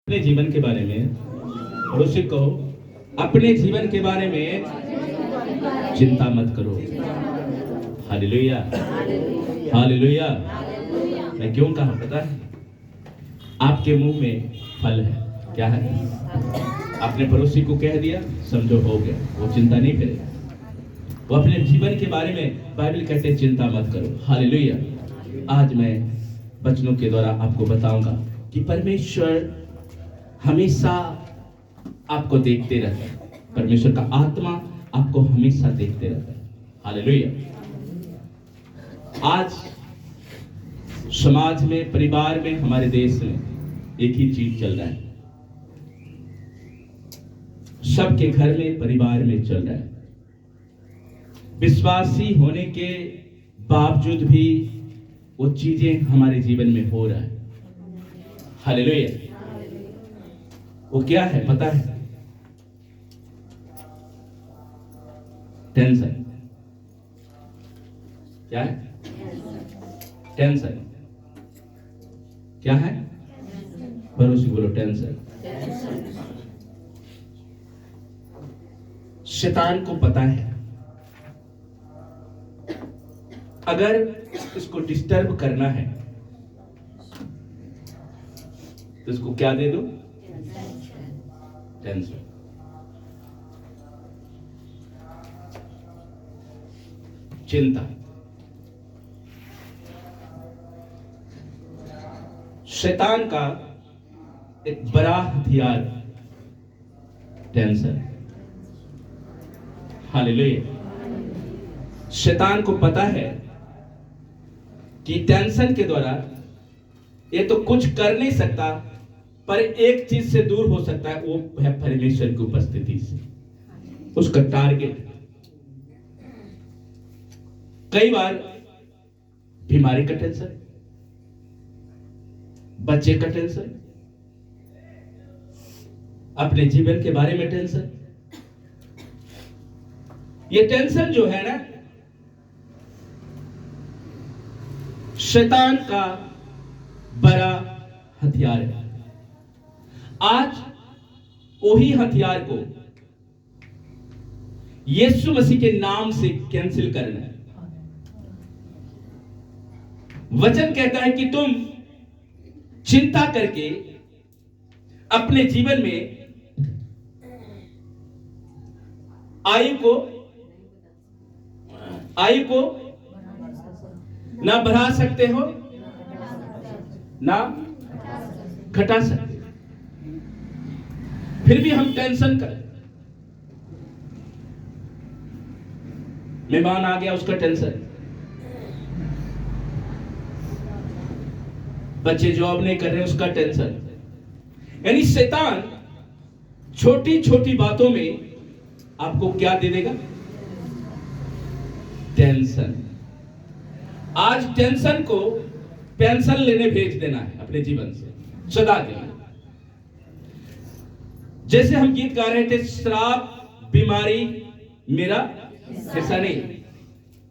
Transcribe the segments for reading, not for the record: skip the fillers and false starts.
अपने जीवन के बारे में पड़ोसी कहो, अपने जीवन के बारे में चिंता मत करो। Hallelujah, hallelujah. मैं क्यों कहा पता है? आपके मुंह में फल है। क्या है? अपने पड़ोसी को कह दिया, समझो हो गया, वो चिंता नहीं करेगा। वो अपने जीवन के बारे में बाइबल कहते हैं चिंता मत करो। हालेलुया। आज मैं वचनों के द्वारा आपको बताऊंगा कि परमेश्वर हमेशा आपको देखते रहता है। परमेश्वर का आत्मा आपको हमेशा देखते रहता है। हालेलुया। आज समाज में, परिवार में, हमारे देश में एक ही चीज चल रहा है। सबके घर में, परिवार में चल रहा है। विश्वासी होने के बावजूद भी वो चीजें हमारे जीवन में हो रहा है। हालेलुया। वो क्या है पता है? टेंशन। क्या है? टेंशन। क्या है? पड़ोसी बोलो टेंशन। शैतान को पता है अगर इसको डिस्टर्ब करना है तो इसको क्या दे दो? टेंशन। चिंता। शैतान का एक बड़ा हथियार टेंशन। हालेलुया। शैतान को पता है कि टेंशन के द्वारा ये तो कुछ कर नहीं सकता, पर एक चीज से दूर हो सकता है, वो है परमेश्वर की उपस्थिति से। उसका टारगेट कई बार बीमारी का टेंशन, बच्चे का टेंशन, अपने जीवन के बारे में टेंशन। ये टेंशन जो है ना, शैतान का बड़ा हथियार है। आज वही हथियार को यीशु मसीह के नाम से कैंसिल करना है। वचन कहता है कि तुम चिंता करके अपने जीवन में आयु को ना बढ़ा सकते हो ना घटा सकते। फिर भी हम टेंशन करें। मेहमान आ गया, उसका टेंशन। बच्चे जॉब नहीं कर रहे, उसका टेंशन। यानी शैतान छोटी छोटी बातों में आपको क्या दे देगा? टेंशन। आज टेंशन को पेंशन लेने भेज देना है अपने जीवन से सदा के लिए। जैसे हम गीत गा रहे थे, श्राप बीमारी मेरा हिस्सा नहीं।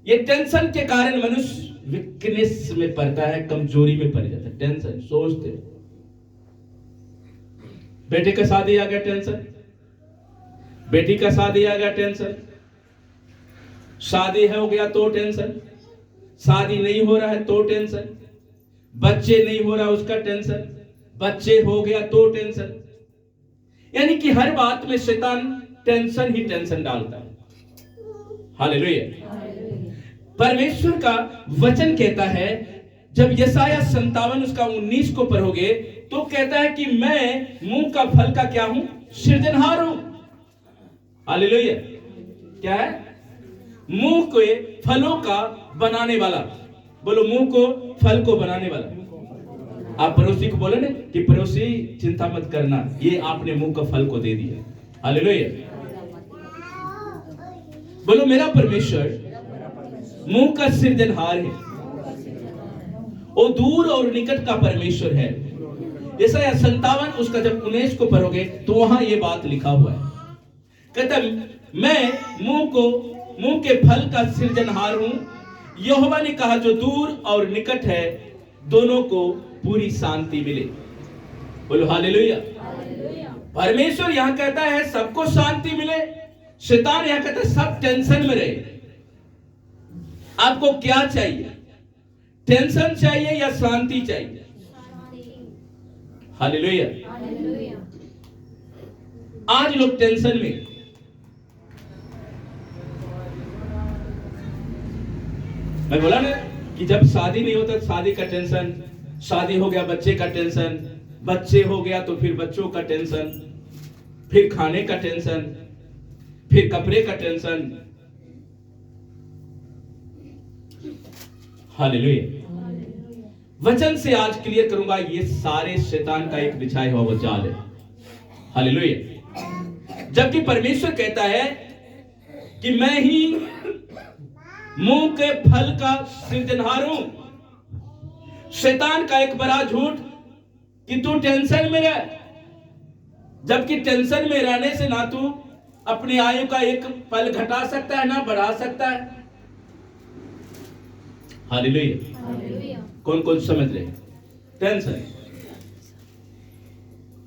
ये टेंशन के कारण मनुष्य वीकनेस में पड़ता है, कमजोरी में पड़ जाता है। टेंशन सोचते, बेटे का शादी आ गया टेंशन, बेटी का शादी आ गया टेंशन, शादी हो गया तो टेंशन, शादी नहीं हो रहा है तो टेंशन, बच्चे नहीं हो रहा उसका टेंशन, बच्चे हो गया तो टेंशन। यानी कि हर बात में शैतान टेंशन ही टेंशन डालता है। हालेलुया। परमेश्वर का वचन कहता है, जब यशायाह 57 उसका 19 को पढ़ोगे तो कहता है कि मैं मुंह का फल का क्या हूं? सृजनहार हूं। हालेलुया। क्या है? मुंह के फलों का बनाने वाला। बोलो मुंह को फल को बनाने वाला। आप पड़ोसी को बोले ना कि पड़ोसी चिंता मत करना, ये आपने मुंह का फल को दे दिया। हालेलुया। बोलो मेरा परमेश्वर मुंह का सृजनहार है, वो दूर और निकट का परमेश्वर है। यशायाह 57 उसका जब 19 को पढ़ोगे तो वहां ये बात लिखा हुआ है। कहता मैं मुंह के फल का सृजनहार हूं। यहोवा ने कहा जो दूर और निकट है दोनों को पूरी शांति मिले। बोलो हालेलुया। परमेश्वर यहां कहता है सबको शांति मिले, शैतान यहां कहता है सब टेंशन में रहे। आपको क्या चाहिए? टेंशन चाहिए या शांति चाहिए? हालेलुया। आज लोग टेंशन में, मैं बोला ना कि जब शादी नहीं होता शादी का टेंशन, शादी हो गया बच्चे का टेंशन, बच्चे हो गया तो फिर बच्चों का टेंशन, फिर खाने का टेंशन, फिर कपड़े का टेंशन। हालेलुया। वचन से आज क्लियर करूंगा, ये सारे शैतान का एक बिछाया हुआ वो जाल है। हालेलुया। जबकि परमेश्वर कहता है कि मैं ही मुंह के फल का सृजनहार हूं। शैतान का एक बड़ा झूठ कि तू टेंशन में रह, जबकि टेंशन में रहने से ना तू अपनी आयु का एक पल घटा सकता है ना बढ़ा सकता है। हालेलुया। कौन कौन समझ रहे? टेंशन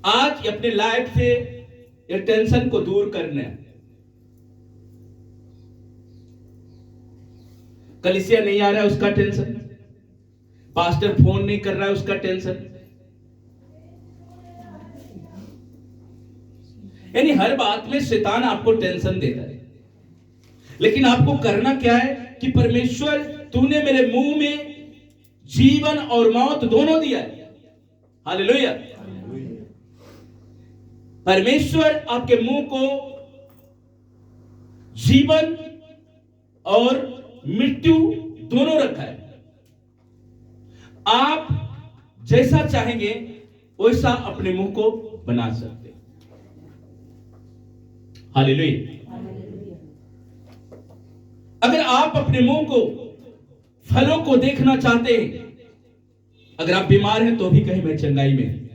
आज अपने लाइफ से ये टेंशन को दूर करना है। कलीसिया नहीं आ रहा है उसका टेंशन, पास्टर फोन नहीं कर रहा है उसका टेंशन। यानी हर बात में शैतान आपको टेंशन देता है, लेकिन आपको करना क्या है कि परमेश्वर तूने मेरे मुंह में जीवन और मौत दोनों दिया है। हालेलुया। परमेश्वर आपके मुंह को जीवन और मृत्यु दोनों रखा है। आप जैसा चाहेंगे वैसा अपने मुंह को बना सकते हैं। हालेलुया। अगर आप अपने मुंह को फलों को देखना चाहते हैं, अगर आप बीमार हैं तो भी कहीं मैं चंगाई में।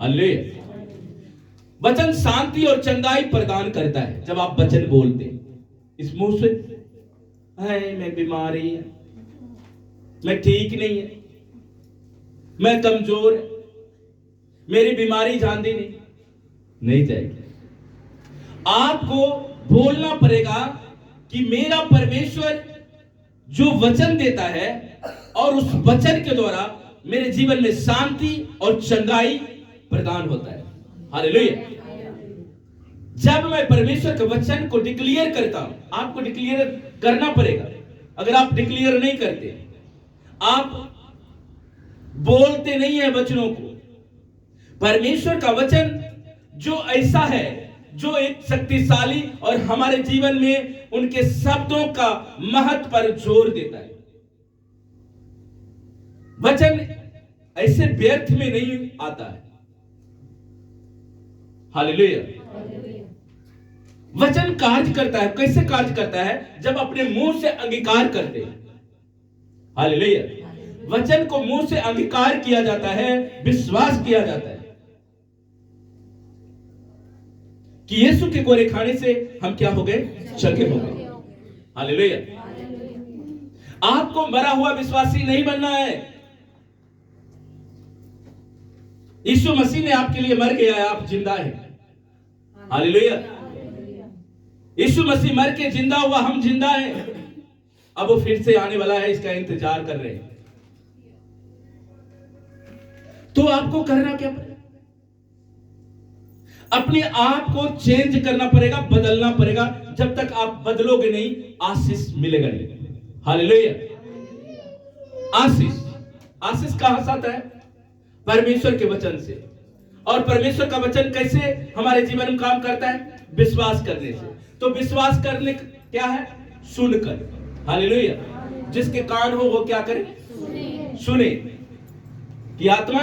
हालेलुया। वचन शांति और चंगाई प्रदान करता है। जब आप वचन बोलते हैं इस मुंह से, है मैं बीमारी है, मैं ठीक नहीं है, मैं कमजोर है, मेरी बीमारी जानती नहीं जाएगी। आपको बोलना पड़ेगा कि मेरा परमेश्वर जो वचन देता है और उस वचन के द्वारा मेरे जीवन में शांति और चंगाई प्रदान होता है। हालेलुया। जब मैं परमेश्वर के वचन को डिक्लेयर करता हूं, आपको डिक्लेयर करना पड़ेगा। अगर आप डिक्लेयर नहीं करते, आप बोलते नहीं है वचनों को, परमेश्वर का वचन जो ऐसा है, जो एक शक्तिशाली और हमारे जीवन में उनके शब्दों का महत्व पर जोर देता है। वचन ऐसे व्यर्थ में नहीं आता है। हालेलुया। वचन कार्य करता है। कैसे कार्य करता है? जब अपने मुंह से अंगीकार करते हैं। हालेलुया। वचन को मुंह से अंगीकार किया जाता है, विश्वास किया जाता है कि यीशु के गोरे खाने से हम क्या हो गए? चंगे हो गए। हालेलुया। आपको मरा हुआ विश्वासी नहीं बनना है। यीशु मसीह ने आपके लिए मर गया है, आप जिंदा हैं। हालेलुया। यीशु मसीह मर के जिंदा हुआ, हम जिंदा हैं। अब वो फिर से आने वाला है, इसका इंतजार कर रहे हैं। तो आपको करना क्या पड़ेगा? अपने आप को चेंज करना पड़ेगा, बदलना पड़ेगा। जब तक आप बदलोगे नहीं, आशीष मिलेगा नहीं। हालेलुया। आशीष कहां से आता है? परमेश्वर के वचन से। और परमेश्वर का वचन कैसे हमारे जीवन में काम करता है? विश्वास करने से। तो विश्वास करने क्या है? सुनकर। हालेलुया। जिसके कान हो वो क्या करे? सुने। कि आत्मा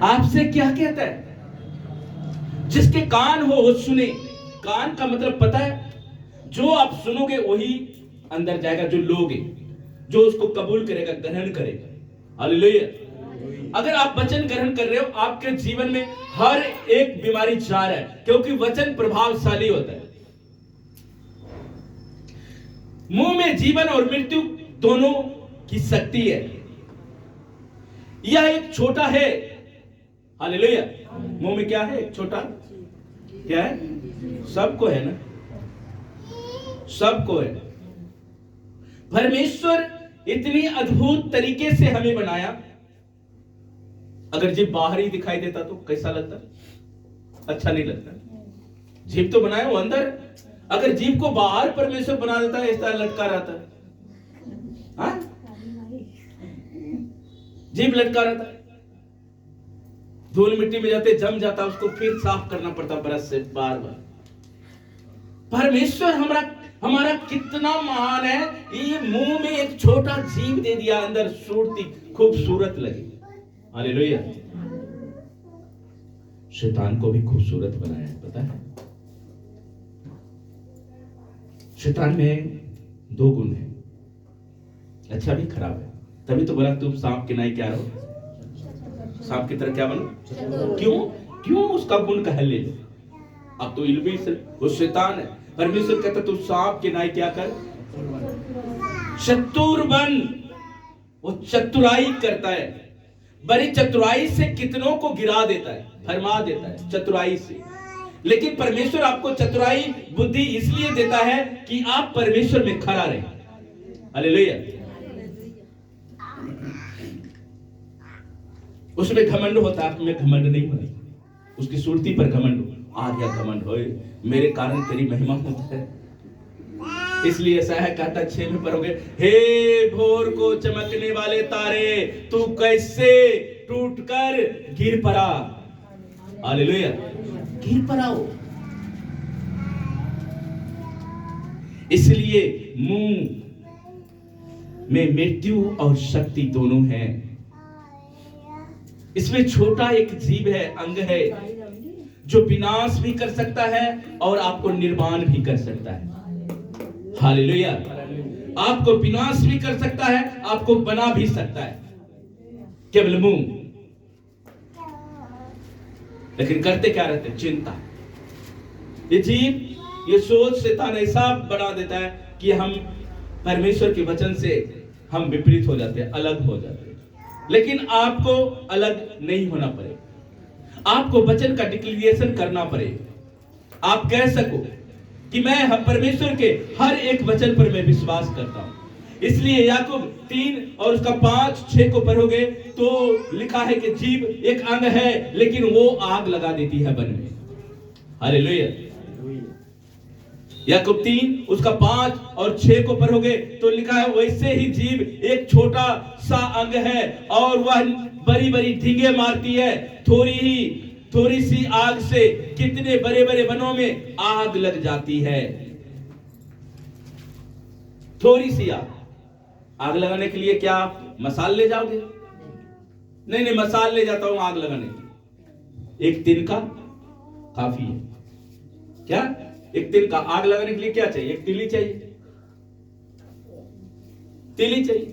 आपसे क्या कहता है? जिसके कान हो वो सुने। कान का मतलब पता है? जो आप सुनोगे वही अंदर जाएगा, जो लोगे, जो उसको कबूल करेगा, ग्रहण करेगा। हालेलुया। अगर आप वचन ग्रहण कर रहे हो, आपके जीवन में हर एक बीमारी जा रहा है, क्योंकि वचन प्रभावशाली होता है। मुंह में जीवन और मृत्यु दोनों की शक्ति है। यह एक छोटा है हालेलुया। मुंह में क्या है? एक छोटा क्या है? सबको है ना, सबको है। परमेश्वर इतनी अद्भुत तरीके से हमें बनाया। अगर जीभ बाहर ही दिखाई देता तो कैसा लगता? अच्छा नहीं लगता। जीभ तो बनाया वो अंदर। अगर जीभ को बाहर परमेश्वर बना देता है, इस तरह लटका रहता है, हाँ? जीभ लटका रहता है, धूल मिट्टी में जाते जम जाता, उसको फिर साफ करना पड़ता ब्रश से बार बार। परमेश्वर हमारा कितना महान है। ये मुंह में एक छोटा जीभ दे दिया, अंदर सूरती खूबसूरत लगी। हालेलुया। शैतान को भी खूबसूरत बनाया है, पता है? शैतान में 2 गुण है, अच्छा भी खराब है। तभी तो बोला तुम सांप के नाई क्या रहो, सांप की तरह क्या बनो। क्यों उसका गुण कह ले लो। अब तो इल्मी से वो शैतान है। परमेश्वर कहता तू सांप के नाई क्या कर, चतुर बन। वो चतुराई करता है, बड़ी चतुराई से कितनों को गिरा देता है, फरमा देता है चतुराई से। लेकिन परमेश्वर आपको चतुराई बुद्धि इसलिए देता है कि आप परमेश्वर में खड़ा रहे। हालेलुया। उसमें घमंड होता है, आप में घमंड नहीं होता। उसकी सुरती पर घमंड, आ गया घमंड होए, मेरे कारण तेरी महिमा होता है। इसलिए ऐसा है, कहता 6 में पढ़ोगे, हे भोर को चमकने वाले तारे, तू कैसे टूटकर गिर पड़ा। हालेलुया। गिर पड़ाओ। इसलिए मुंह में मृत्यु और शक्ति दोनों हैं। इसमें छोटा एक जीव है, अंग है, जो विनाश भी कर सकता है और आपको निर्माण भी कर सकता है। हालेलुया। आपको विनाश भी कर सकता है, आपको बना भी सकता है, केवल मुंह। लेकिन करते क्या रहते? चिंता। ये जीव, ये सोच शैतान ऐसा बना देता है कि हम परमेश्वर के वचन से हम विपरीत हो जाते हैं, अलग हो जाते हैं। लेकिन आपको अलग नहीं होना पड़ेगा, आपको वचन का डिक्लेरेशन करना पड़ेगा। आप कह सको कि मैं परमेश्वर के हर एक वचन पर मैं विश्वास करता हूं। इसलिए याकूब 3 और उसका 5-6 को पढ़ोगे तो लिखा है कि जीभ एक अंग है, लेकिन वो आग लगा देती है वन में। हालेलुया। याकूब 3 उसका 5 और 6 को पढ़ोगे तो लिखा है, वैसे ही जीभ एक छोटा सा अंग है और वह बड़ी बड़ी ढींगे मारती है। थोड़ी सी आग से कितने बड़े बड़े वनों में आग लग जाती है। थोड़ी सी आग लगाने के लिए क्या आप मसाल ले जाओगे? नहीं, मसाल ले जाता हूं आग लगाने के लिए। एक तिनका काफी है। क्या? एक तिनका। आग लगाने के लिए क्या चाहिए? एक तीली चाहिए। तीली चाहिए।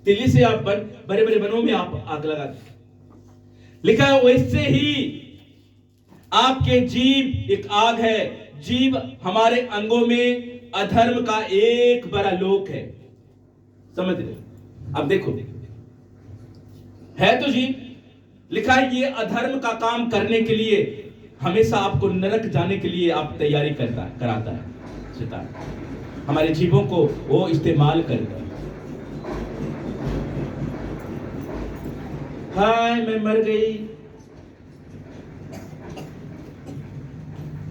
तीली से आप बड़े बड़े वनों में आप आग लगाते। लिखा है वैसे ही आपके जीभ एक आग है। जीभ हमारे अंगों में अधर्म का एक बड़ा लोक है। समझ रहे? अब देखो, है तो जीभ, लिखा है ये अधर्म का काम करने के लिए हमेशा आपको नरक जाने के लिए आप तैयारी कराता है शैतान। हमारे जीवों को वो इस्तेमाल करता है। हाय मैं मर गई,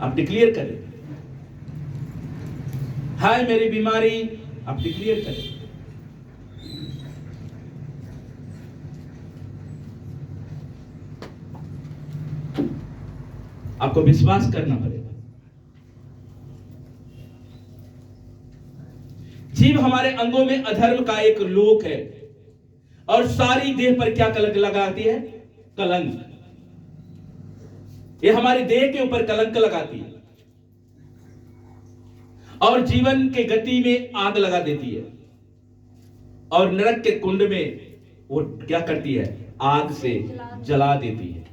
आप डिक्लेयर करें। हाय मेरी बीमारी, आप डिक्लेयर करें। आपको विश्वास करना पड़ेगा। जीभ हमारे अंगों में अधर्म का एक लोक है और सारी देह पर क्या कलंक लगाती है? कलंक। ये हमारी देह के ऊपर कलंक लगाती है और जीवन के गति में आग लगा देती है और नरक के कुंड में वो क्या करती है? आग से जला देती है।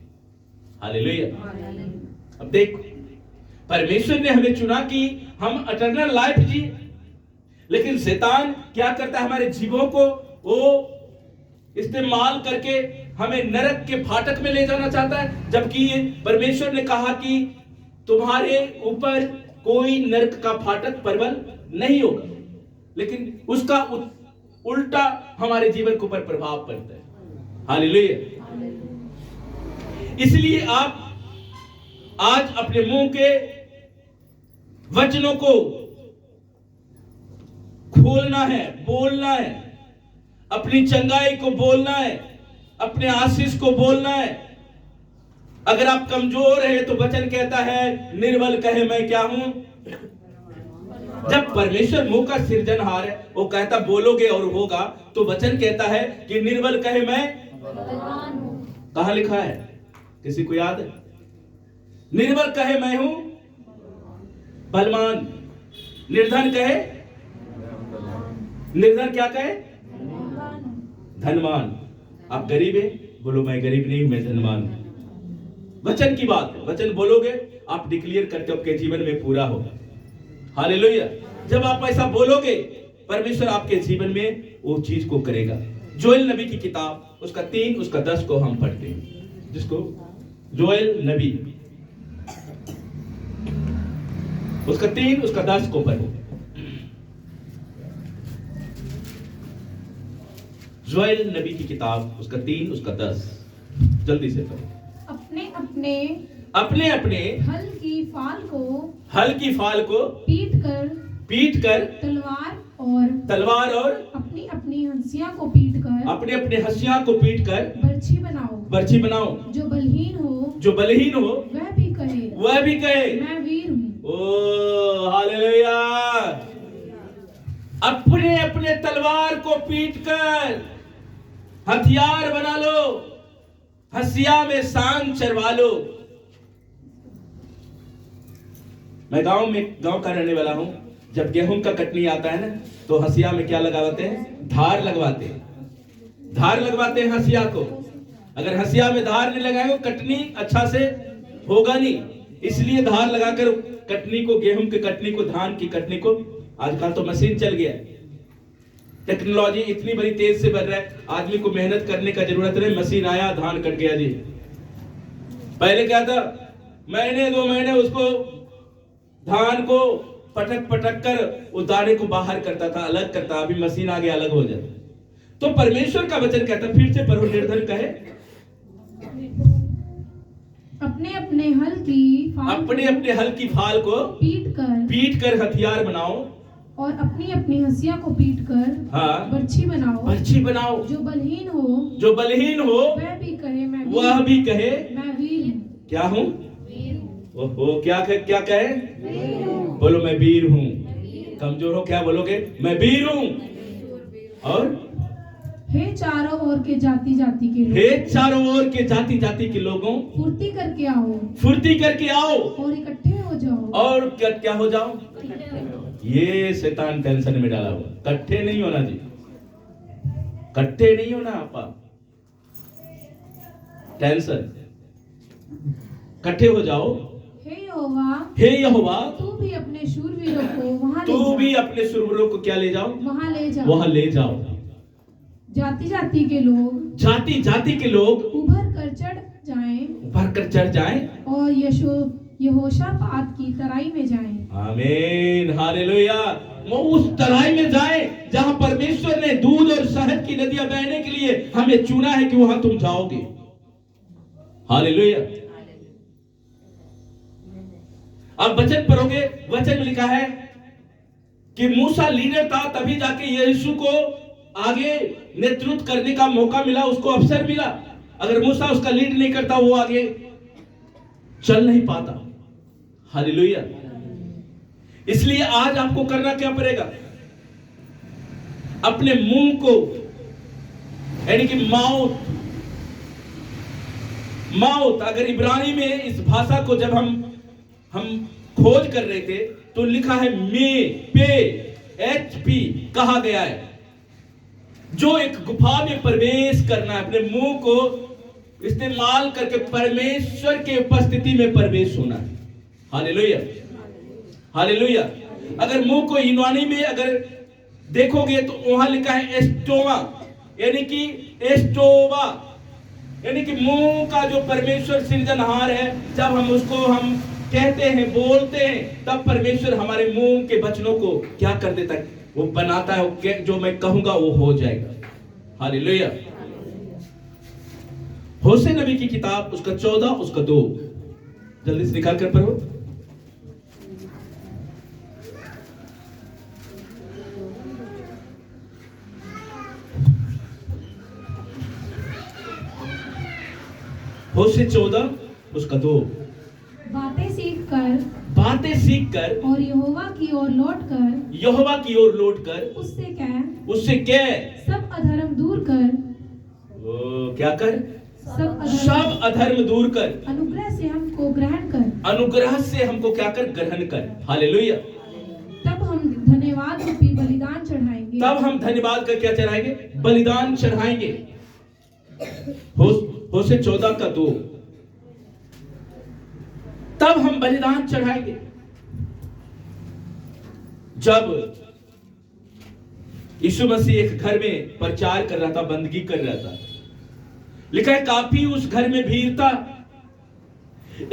हालेलुया। अब देखो, परमेश्वर ने हमें चुना कि हम इटर्नल लाइफ जी, लेकिन शैतान क्या करता है? हमारे जीवों को वो इस्तेमाल करके हमें नरक के फाटक में ले जाना चाहता है, जबकि परमेश्वर ने कहा कि तुम्हारे ऊपर कोई नरक का फाटक प्रबल नहीं होगा, लेकिन उसका उल्टा हमारे जीवन के ऊपर प्रभाव पड़ता है। हालेलुया। इसलिए आप आज अपने मुंह के वचनों को खोलना है, बोलना है, अपनी चंगाई को बोलना है, अपने आशीष को बोलना है। अगर आप कमजोर हैं तो वचन कहता है निर्बल कहे मैं क्या हूं। जब परमेश्वर मुंह का सृजनहार है, वो कहता बोलोगे और होगा, तो वचन कहता है कि निर्बल कहे मैं कहां लिखा है, किसी को याद है? निर्बल कहे मैं हूं बलवान, निर्धन कहे, निर्धन क्या कहे? धनवान। आप गरीब है, बोलो मैं गरीब नहीं, मैं धनवान हूं। वचन की बात है, वचन बोलोगे, आप डिक्लेयर करते हो, आपके जीवन में पूरा होगा। हालेलुया। जब आप ऐसा बोलोगे, परमेश्वर आपके जीवन में वो चीज को करेगा। जोएल नबी की किताब उसका 3 उसका 10 को हम पढ़ते हैं, जिसको जोएल नबी उसका 3 उसका 10 को पढ़ो। जोएल नबी की किताब उसका 3 उसका 10 जल्दी से पढ़ो। अपने अपने अपने अपने हल की फाल को पीट कर तलवार और अपनी अपनी हंसिया को अपने अपने हंसिया को पीट कर बर्छी बनाओ। जो बलहीन हो वह भी कहे मैं वीर हूँ। ओ हालेलुया। अपने अपने तलवार को पीट कर हथियार बना लो, हंसिया में सांग चरवा लो। मैं गांव का रहने वाला हूं। जब गेहूं का कटनी आता है ना, तो हंसिया में क्या लगाते हैं? धार लगवाते हैं हंसिया को। अगर हंसिया में धार नहीं लगाएंगे, कटनी अच्छा से होगा नहीं। इसलिए धार लगाकर कटनी को, गेहूं की कटनी को, धान की कटनी को, आजकल तो मशीन चल गया है, टेक्नोलॉजी इतनी बड़ी तेज से बढ़ रहा है, आदमी को मेहनत करने का जरूरत नहीं, मशीन आया, धान कट गया जी। पहले क्या था, महीने 2 महीने उसको धान को पटक कर उस दाने को बाहर करता था, अलग करता। अभी मशीन आगे अलग हो जाता। तो परमेश्वर का वचन कहता, फिर से पढ़ो, निर्धन कहे अपने अपने हल की फाल को पीट कर हथियार बनाओ, और अपनी अपनी हंसिया को पीट कर हाँ, बर्छी बनाओ। जो बलहीन हो वह भी कहे मैं वीर हूँ। क्या हूँ? ओहो, क्या कहे? बोलो मैं वीर हूँ। कमजोर हो, क्या बोलोगे? मैं वीर हूँ। और हे चारों ओर के जाति जाति के लोगों, फुर्ती करके आओ और इकट्ठे हो जाओ। और क्या हो जाओ? ये शैतान टेंशन में डाला हुआ। इकट्ठे नहीं होना जी, इकट्ठे नहीं होना। आप टेंशन, इकट्ठे हो जाओ। हे यहोवा, तू भी अपने शूरवीरों को क्या ले जाओ? वहां ले जाओ। जाति जाति के लोग उभर कर चढ़ जाएं और यहोशापात की तराई में जाएं। आमीन, हालेलुया। वो उस तराई में जाएं जहां परमेश्वर ने दूध और शहद की नदियां बहने के लिए हमें चुना है कि वहां तुम जाओगे। हालेलुया। अब वचन पढ़ोगे, वचन में लिखा है कि मूसा लीडर था, तभी जाके यीशु को आगे नेतृत्व करने का मौका मिला, उसको अवसर मिला। अगर मूसा उसका लीड नहीं करता, वो आगे चल नहीं पाता। हालेलुया। इसलिए आज आपको करना क्या पड़ेगा? अपने मुंह को, यानी कि माउथ, अगर इब्रानी में इस भाषा को जब हम खोज कर रहे थे, तो लिखा है HP कहा गया है। जो एक गुफा में प्रवेश करना है, अपने मुंह को इस्तेमाल करके परमेश्वर के उपस्थिति में प्रवेश होना है। Hallelujah, hallelujah. अगर मुंह को यूनानी में अगर देखोगे तो वहां लिखा है एस्टोमा, यानी कि एस्टोवा, यानी कि मुंह का जो परमेश्वर सृजनहार है, जब हम कहते हैं, बोलते हैं, तब परमेश्वर हमारे मुंह के वचनों को क्या कर देता है, वो बनाता है, जो मैं कहूंगा वो हो जाएगा। हालेलुया। होशे नबी की किताब उसका 14 उसका 2, जल्दी से निकाल कर पढ़ो। होशे 14 उसका 2। बातें सीख कर और यहोवा की ओर लौटकर उससे कह सब अधर्म दूर कर, क्या कर, सब अधर्म दूर कर, अनुग्रह से हमको ग्रहण कर, अनुग्रह से हमको क्या कर, ग्रहण कर। हालेलुया। तब हम धन्यवाद रूपी बलिदान चढ़ाएंगे, तब हम धन्यवाद का क्या चढ़ाएंगे, बलिदान चढ़ाएंगे। होशे 14 का 2, तब हम बलिदान चढ़ाएंगे। जब यीशु मसीह एक घर में प्रचार कर रहा था, बंदगी कर रहा था, लिखा है काफी उस घर में भीड़ था।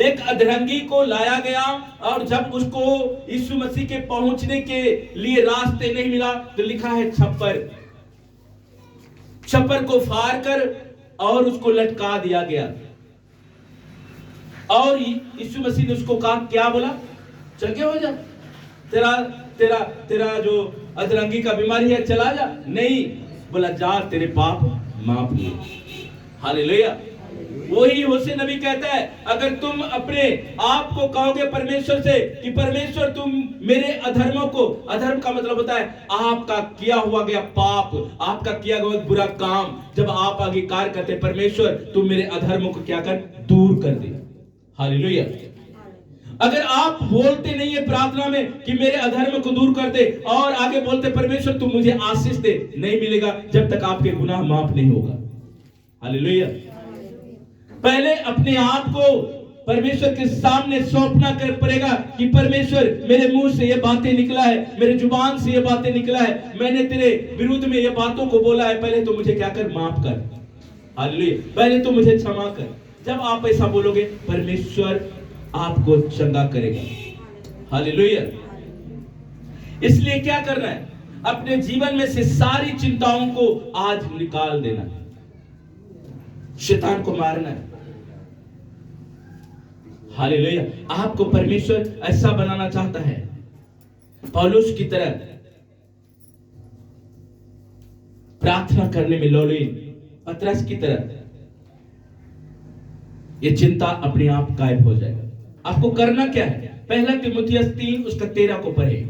एक अधरंगी को लाया गया और जब उसको यीशु मसीह के पहुंचने के लिए रास्ते नहीं मिला तो लिखा है छप्पर को फाड़ कर और उसको लटका दिया गया। और यीशु मसीह ने उसको कहा, क्या बोला, चंगे हो जा, तेरा जो अधरंगी का बीमारी है चला जा। नहीं, बोला जा, तेरे पाप माफ हुए। हालेलुया। वही होशे नबी कहता है, अगर तुम अपने आप को कहोगे परमेश्वर से कि परमेश्वर तुम मेरे अधर्मों को, अधर्म का मतलब होता है आपका किया हुआ गया पाप, आपका किया हुआ बुरा काम, जब आप आगे कार्य करते, परमेश्वर तुम मेरे अधर्मों को क्या कर, दूर कर दे। हालेलुया। अगर आप बोलते नहीं है प्रार्थना में कि मेरे अधर्म को दूर कर दे, और आगे बोलते परमेश्वर तुम मुझे आशीष दे, नहीं मिलेगा जब तक आपके गुनाह माफ नहीं होगा। हालेलुया। पहले अपने आप को परमेश्वर के सामने सौंपना कर पड़ेगा कि परमेश्वर मेरे मुंह से ये बातें निकला है, मेरे जुबान से ये बातें निकला है, मैंने तेरे विरुद्ध में ये बातों को बोला है, पहले तो मुझे क्या कर, माफ कर। हालेलुया। पहले तो मुझे क्षमा कर। जब आप ऐसा बोलोगे परमेश्वर आपको चंगा करेगा। हालेलुया। इसलिए क्या करना है, अपने जीवन में से सारी चिंताओं को आज निकाल देना है, शैतान को मारना है। हालेलुया। आपको परमेश्वर ऐसा बनाना चाहता है, पौलुस की तरह प्रार्थना करने में लौलीन, पतरस की तरह ये चिंता अपने आप गायब हो जाएगा। आपको करना क्या है, पहला तीमुथियुस 3 उसका 13 को पढ़े।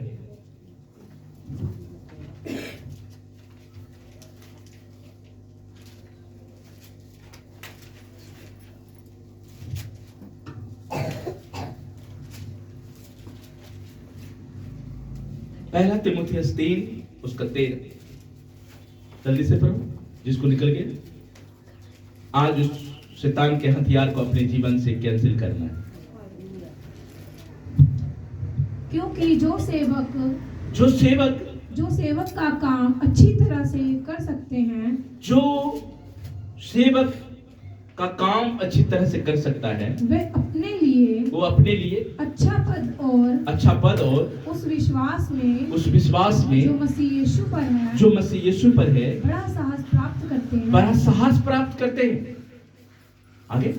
पहला तीमुथियुस 3 उसका 13, जल्दी से पढ़ो जिसको निकल गया। आज उस शैतान के हथियार को अपने जीवन से कैंसिल करना है, क्योंकि जो सेवक का काम अच्छी तरह से कर सकते हैं, जो सेवक का काम अच्छी तरह से कर सकता है, वो अपने लिए अच्छा पद और उस विश्वास में जो मसीह यीशु पर है बड़ा साहस प्राप्त करते हैं। आगे,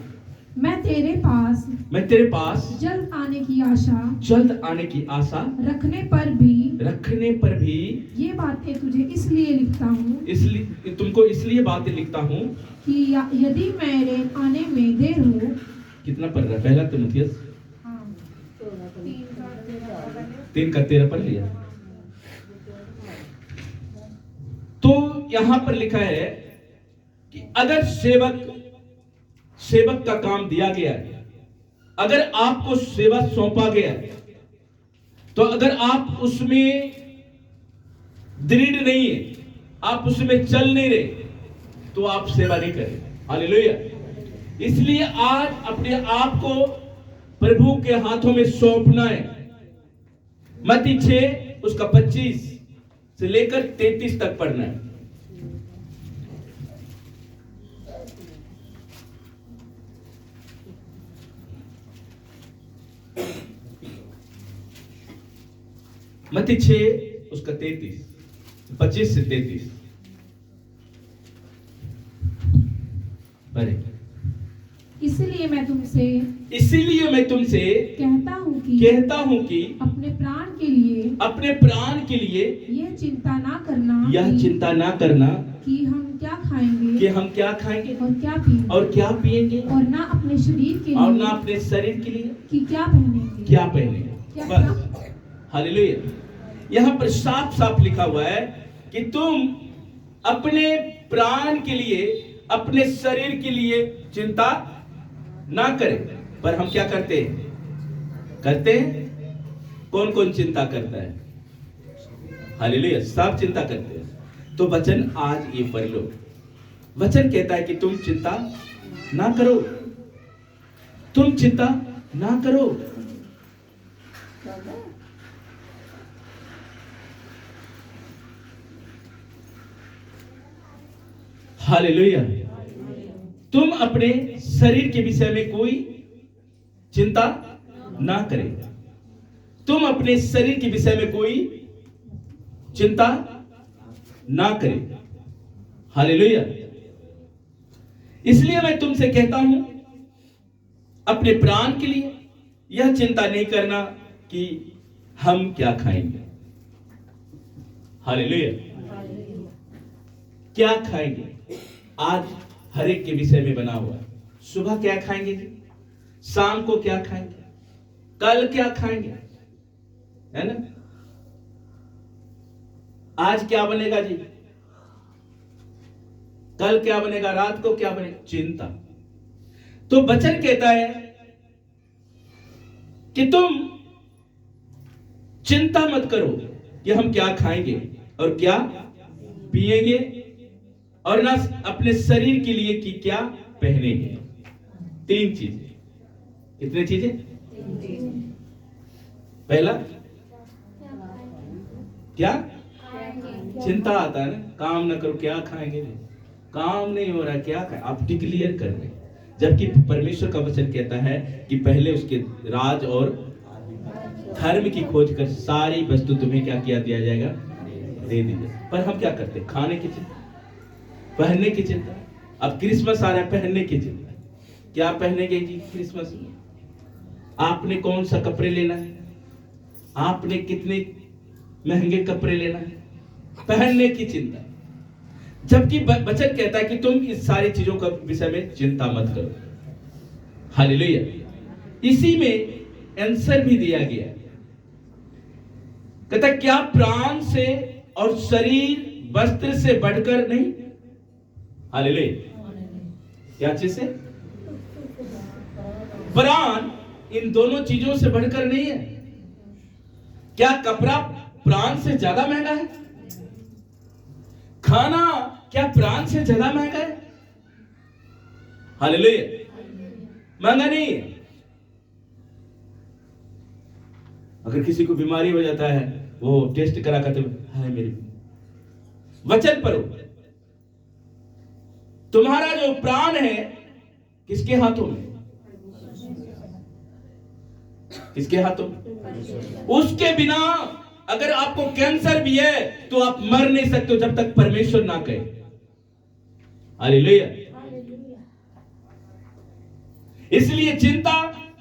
मैं तेरे पास जल्द आने की आशा रखने पर भी ये बातें तुझे इसलिए लिखता हूँ, तुमको इसलिए बातें लिखता हूँ कि यदि मेरे आने में देर हो। कितना पढ़ रहा है, पहला तीमुथियुस 3 का 13 पढ़ लिया। तो यहां पर लिखा है कि अगर सेवक का काम दिया गया है, अगर आपको सेवा सौंपा गया है, तो अगर आप उसमें दृढ़ नहीं है, आप उसमें चल नहीं रहे, तो आप सेवा नहीं करें। हालेलुया। इसलिए आज अपने आप को प्रभु के हाथों में सौंपना है। मत्ती 6 उसका 25 से लेकर 33 तक पढ़ना है। मत्ती 6 उसका 33, 25 से 33 पढ़े। इसीलिए मैं तुमसे कहता हूँ कि अपने प्राण के लिए यह चिंता ना करना कि हम क्या खाएंगे और क्या पिएंगे और ना अपने शरीर के लिए कि क्या पहनेंगे। बस, हालेलुया। यहाँ पर साफ साफ लिखा हुआ है कि तुम अपने प्राण के लिए, अपने शरीर के लिए चिंता ना करें। पर हम क्या करते हैं? कौन कौन चिंता करता है? हालेलुया, सब चिंता करते हैं। तो वचन आज ये पढ़ लो। वचन कहता है कि तुम चिंता ना करो, तुम चिंता ना करो। हालेलुया। तुम अपने शरीर के विषय में कोई चिंता ना करें। तुम अपने शरीर के विषय में कोई चिंता ना करें। हालेलुया। इसलिए मैं तुमसे कहता हूं, अपने प्राण के लिए यह चिंता नहीं करना कि हम क्या खाएंगे। हालेलुया। क्या खाएंगे? आज हर एक के विषय में बना हुआ है। सुबह क्या खाएंगे जी? शाम को क्या खाएंगे? कल क्या खाएंगे? है ना? आज क्या बनेगा जी? कल क्या बनेगा? रात को क्या बनेगा? चिंता। तो वचन कहता है कि तुम चिंता मत करो कि हम क्या खाएंगे और क्या पिएंगे, और ना अपने शरीर के लिए कि क्या पहनेंगे। 3 चीजें। कितने चीजें? पहला क्या? चिंता आता है ना, काम ना करो, क्या खाएंगे? काम नहीं हो रहा, क्या खाए? आप डिक्लेयर कर रहे हैं। जबकि परमेश्वर का वचन कहता है कि पहले उसके राज और धर्म की खोज कर सारी वस्तु तुम्हें क्या किया दिया जाएगा? दे दी जाएगी। पर हम क्या करते हैं? खाने की चिंता, पहनने की चिंता। अब क्रिसमस आ रहा है, पहनने की चिंता। क्या पहनेंगे जी क्रिसमस में? आपने कौन सा कपड़े लेना है? आपने कितने महंगे कपड़े लेना है? पहनने की चिंता। जबकि वचन कहता है कि तुम इस सारी चीजों का विषय में चिंता मत करो। हालेलुया। इसी में आंसर भी दिया गया। कहता है क्या प्राण से और शरीर वस्त्र से बढ़कर नहीं? हालेलुया। क्या चीज से? प्राण इन दोनों चीजों से बढ़कर नहीं है। क्या कपड़ा प्राण से ज्यादा महंगा है? खाना क्या प्राण से ज्यादा महंगा है? हालेलुया। महंगा नहीं है। अगर किसी को बीमारी हो जाता है, वो टेस्ट करा करते है मेरी। वचन पढ़ो। तुम्हारा जो प्राण है किसके हाथों में? किसके हाथों में? उसके बिना अगर आपको कैंसर भी है तो आप मर नहीं सकते जब तक परमेश्वर ना कहे। हालेलुया। इसलिए चिंता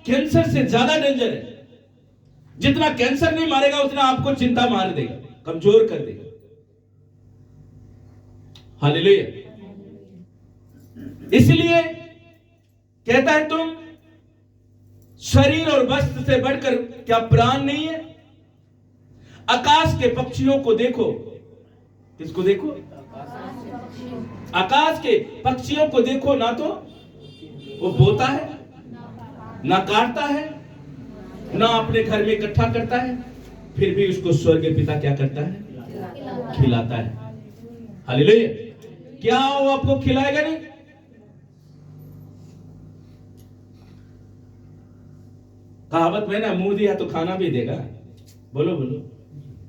कैंसर से ज्यादा डेंजर है। जितना कैंसर नहीं मारेगा उतना आपको चिंता मार देगा, कमजोर कर देगा। हालेलुया। इसलिए कहता है तुम शरीर और वस्त्र से बढ़कर क्या प्राण नहीं है? आकाश के पक्षियों को देखो। किसको देखो? आकाश के पक्षियों को देखो। ना तो वो बोता है, ना काटता है, ना अपने घर में इकट्ठा करता है, फिर भी उसको स्वर्गीय पिता क्या करता है? खिलाता है। हालेलुया। क्या वो आपको खिलाएगा नहीं? कहावत में ना, मुंह दिया तो खाना भी देगा। बोलो बोलो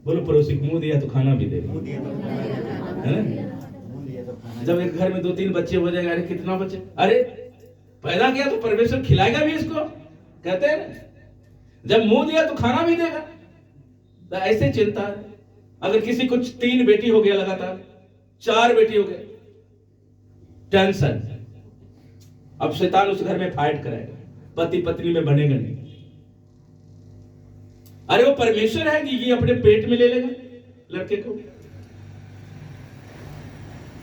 बोलो पड़ोसी, मुंह दिया तो खाना भी देगा, है ना? जब एक घर में 2-3 बच्चे हो जाएंगे, अरे कितना बच्चे, अरे पैदा किया तो परमेश्वर खिलाएगा भी इसको, कहते हैं ना। जब मुंह दिया तो खाना भी देगा। तो ऐसे चिंता है। अगर किसी को 3 बेटी हो गया लगातार, 4 बेटी हो गए, टेंशन। अब शैतान उस घर में फाइट कराएगा, पति पत्नी में बनेगा नहीं। अरे वो परमेश्वर है कि ये अपने पेट में ले लेगा लड़के को।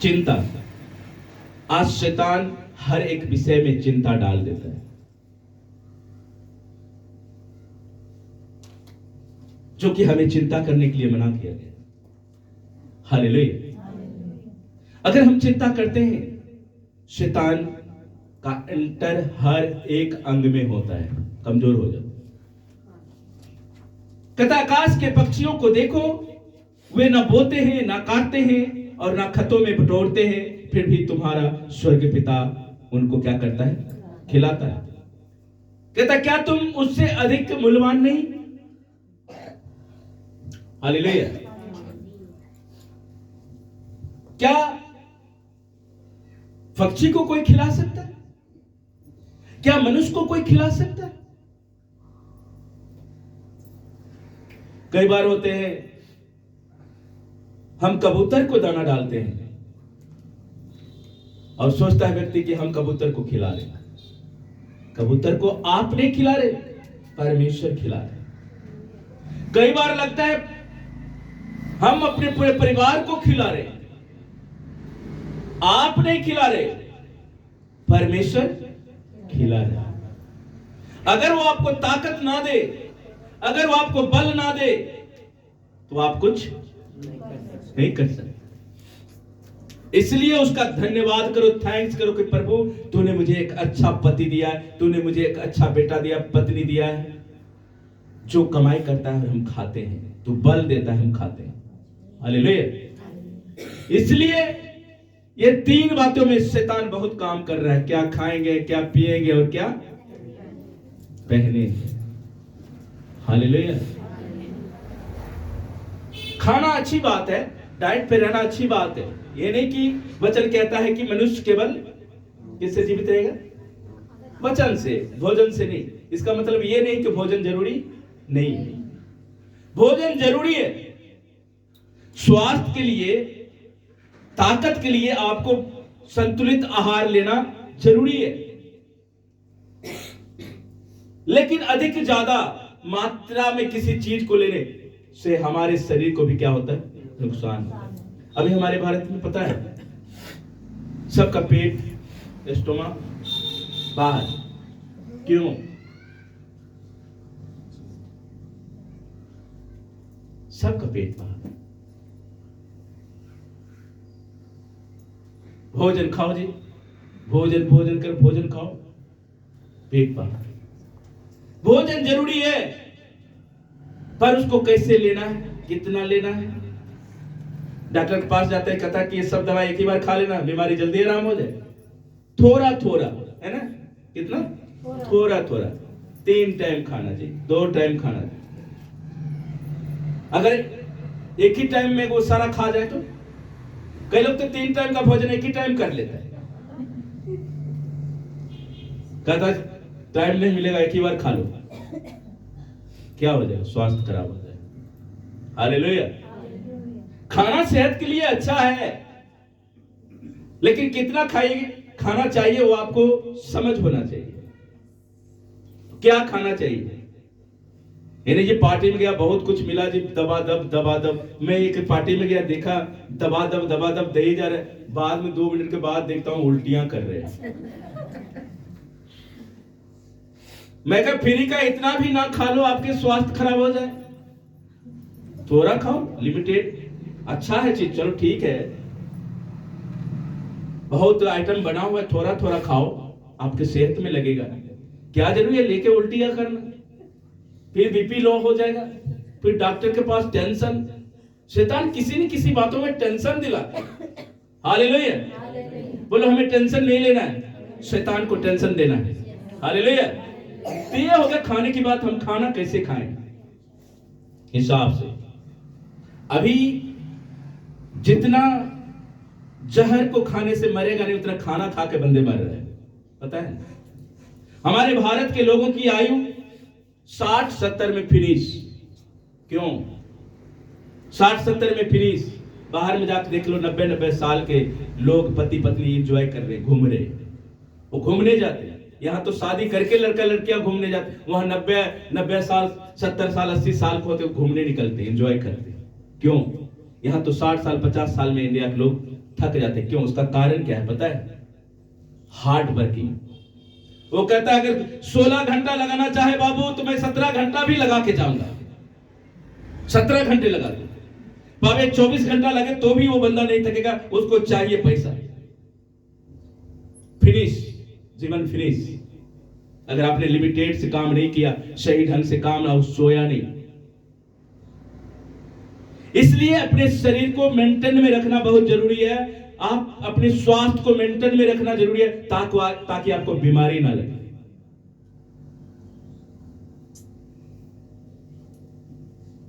चिंता। आज शैतान हर एक विषय में चिंता डाल देता है, जो कि हमें चिंता करने के लिए मना किया गया। हालेलुया। अगर हम चिंता करते हैं, शैतान का एंटर हर एक अंग में होता है, कमजोर हो जाता है। कहता आकाश के पक्षियों को देखो, वे ना बोते हैं, ना काटते हैं और ना खतों में बटोरते हैं, फिर भी तुम्हारा स्वर्ग पिता उनको क्या करता है? खिलाता है। कहता क्या तुम उससे अधिक मूल्यवान नहीं? हालेलुया। क्या पक्षी को कोई खिला सकता है? क्या मनुष्य को कोई खिला सकता है? कई बार होते हैं, हम कबूतर को दाना डालते हैं और सोचता है व्यक्ति कि हम कबूतर को खिला रहे। कबूतर को आप नहीं खिला रहे, परमेश्वर खिला रहे। कई बार लगता है हम अपने पूरे परिवार को खिला रहे, आप नहीं खिला रहे, परमेश्वर खिला रहा। अगर वो आपको ताकत ना दे, अगर वो आपको बल ना दे, तो आप कुछ नहीं कर सकते। इसलिए उसका धन्यवाद करो, थैंक्स करो कि प्रभु तूने मुझे एक अच्छा पति दिया है, तूने मुझे एक अच्छा बेटा दिया, पत्नी दिया है, जो कमाई करता है हम खाते हैं, तू बल देता है हम खाते हैं। हालेलुया। इसलिए ये 3 बातों में शैतान बहुत काम कर रहा है। क्या खाएंगे, क्या पिएंगे और क्या पहनेंगे। हालेलुया। खाना अच्छी बात है, डाइट पे रहना अच्छी बात है। ये नहीं कि वचन कहता है कि मनुष्य केवल किससे जीवित रहेगा? वचन से, भोजन से नहीं। इसका मतलब ये नहीं कि भोजन जरूरी नहीं है। भोजन जरूरी है। स्वास्थ्य के लिए, ताकत के लिए आपको संतुलित आहार लेना जरूरी है, लेकिन अधिक ज्यादा मात्रा में किसी चीज को लेने से हमारे शरीर को भी क्या होता है? नुकसान। अभी हमारे भारत में पता है, सबका पेट, स्टोमक बाहर। क्यों? सबका पेट बाहर। भोजन खाओ जी, भोजन कर, भोजन खाओ, पेट बाहर। भोजन जरूरी है, पर उसको कैसे लेना है, कितना लेना है। डॉक्टर के पास जाते हैं, कहता है कि ये सब दवाई एक ही बार खा लेना, बीमारी जल्दी आराम हो जाए। थोड़ा थोड़ा है ना, कितना थोड़ा थोड़ा। 3 टाइम खाना चाहिए, 2 टाइम खाना चाहिए। अगर एक ही टाइम में वो सारा खा जाए तो, कई लोग तो 3 टाइम का भोजन एक ही टाइम कर लेता है। कहता टाइम नहीं मिलेगा, एक ही बार खा लो, क्या हो जाएगा? स्वास्थ्य खराब हो जाएगा। हालेलुया। खाना सेहत के लिए अच्छा है, लेकिन कितना खाएंगे, खाना चाहिए वो आपको समझ होना चाहिए। क्या खाना चाहिए? यानी ये पार्टी में गया, बहुत कुछ मिला जी, दबादब। मैं एक पार्टी में गया, देखा दबादब दे ही जा रहा है, बाद में 2 मिनट के बाद देखता हूं उल्टियां कर रहे हैं। मैं कहा फ्री का इतना भी ना खा लो, आपके स्वास्थ्य खराब हो जाए। थोड़ा खाओ, लिमिटेड। अच्छा है चीज, चलो ठीक है, बहुत आइटम बना हुआ है, थोड़ा थोड़ा खाओ, आपके सेहत में लगेगा। क्या जरूरी है लेके उल्टियां करना? फिर बीपी लो हो जाएगा, फिर डॉक्टर के पास टेंशन। शैतान किसी न किसी बातों में टेंशन दिलाता है। हालेलुया। बोलो हमें टेंशन नहीं लेना है, शैतान को टेंशन देना है। हालेलुया। तो ये हो गया खाने की बात। हम खाना कैसे खाएं? हिसाब से। अभी जितना जहर को खाने से मरेगा नहीं, उतना खाना खा के बंदे मर रहे हैं, पता है? हमारे भारत के लोगों की आयु 60-70 में फिनिश। क्यों? 60-70 में फिनिश। बाहर में जाकर देख लो, 90-90 साल के लोग पति पत्नी एंजॉय कर रहे, घूम रहे, वो घूमने जाते हैं। यहाँ तो शादी करके लड़का लड़कियां घूमने जाते, वहां 90 साल 70 साल 80 साल को होते घूमने निकलते, एंजॉय करते। क्यों? यहाँ तो 60 साल 50 साल में इंडिया के लोग थक जाते। क्यों? उसका कारण क्या है पता है? Hard working. वो कहता है अगर 16 घंटा लगाना चाहे बाबू तो मैं 17 घंटा भी लगा के जाऊंगा, 17 घंटे लगा दे, भावे 24 घंटा लगे तो भी वो बंदा नहीं थकेगा, उसको चाहिए पैसा। फिनिश, जीवन फिनिश। अगर आपने लिमिटेड से काम नहीं किया, सही ढंग से काम ना, सोया नहीं। इसलिए अपने शरीर को मेंटेन में रखना बहुत जरूरी है। आप अपने स्वास्थ्य को मेंटेन में रखना जरूरी है ताकि आपको बीमारी ना लगे।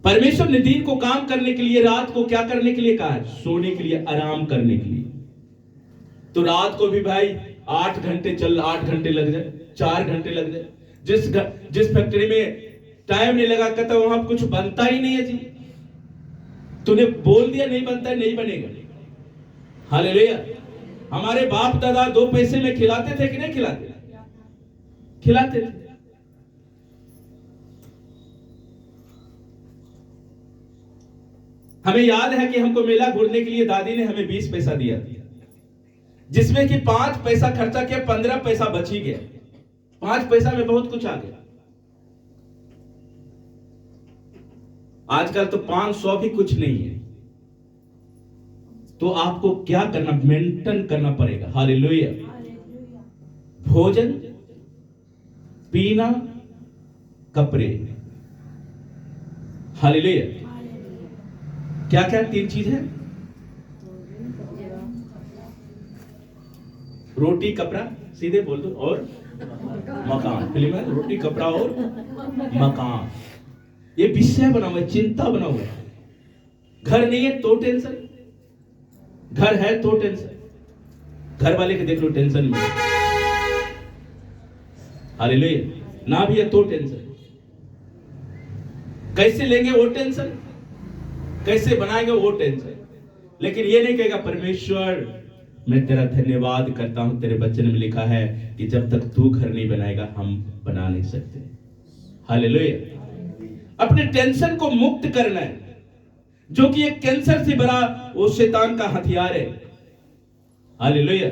परमेश्वर ने दिन को काम करने के लिए, रात को क्या करने के लिए कहा है? सोने के लिए, आराम करने के लिए। तो रात को भी भाई 8 घंटे 8 घंटे लग जाए, 4 घंटे लग जाए। जिस फैक्ट्री में टाइम नहीं लगा, कहता वहां कुछ बनता ही नहीं है जी। तूने बोल दिया नहीं बनता है, नहीं बनेगा। हालेलुया। हमारे बाप दादा 2 पैसे में खिलाते थे कि नहीं खिलाते? खिलाते थे। हमें याद है कि हमको मेला घूरने के लिए दादी ने हमें 20 पैसा दिया, जिसमें कि 5 पैसा खर्चा किया, 15 पैसा बच ही गया। 5 पैसा में बहुत कुछ आ गया। आजकल तो 500 भी कुछ नहीं है। तो आपको क्या करना? मेंटेन करना पड़ेगा। हालेलुया। भोजन, पीना, कपड़े। हालेलुया। क्या क्या 3 चीज है? रोटी कपड़ा, सीधे बोल दो, और मकान। फिल्म है रोटी कपड़ा और मकान। ये विषय बना हुआ है, चिंता बना हुआ है। घर नहीं है तो टेंशन, घर है तो टेंशन। घर वाले के देख लो टेंशन में, हालेलुया। ना भी है तो टेंशन। कैसे लेंगे वो टेंशन, कैसे बनाएंगे वो टेंशन। लेकिन ये नहीं कहेगा परमेश्वर मैं तेरा धन्यवाद करता हूं, तेरे वचन में लिखा है कि जब तक तू घर नहीं बनाएगा हम बना नहीं सकते। हालेलुया। अपने टेंशन को मुक्त करना है, जो कि एक कैंसर से बड़ा वो शैतान का हथियार है। हालेलुया।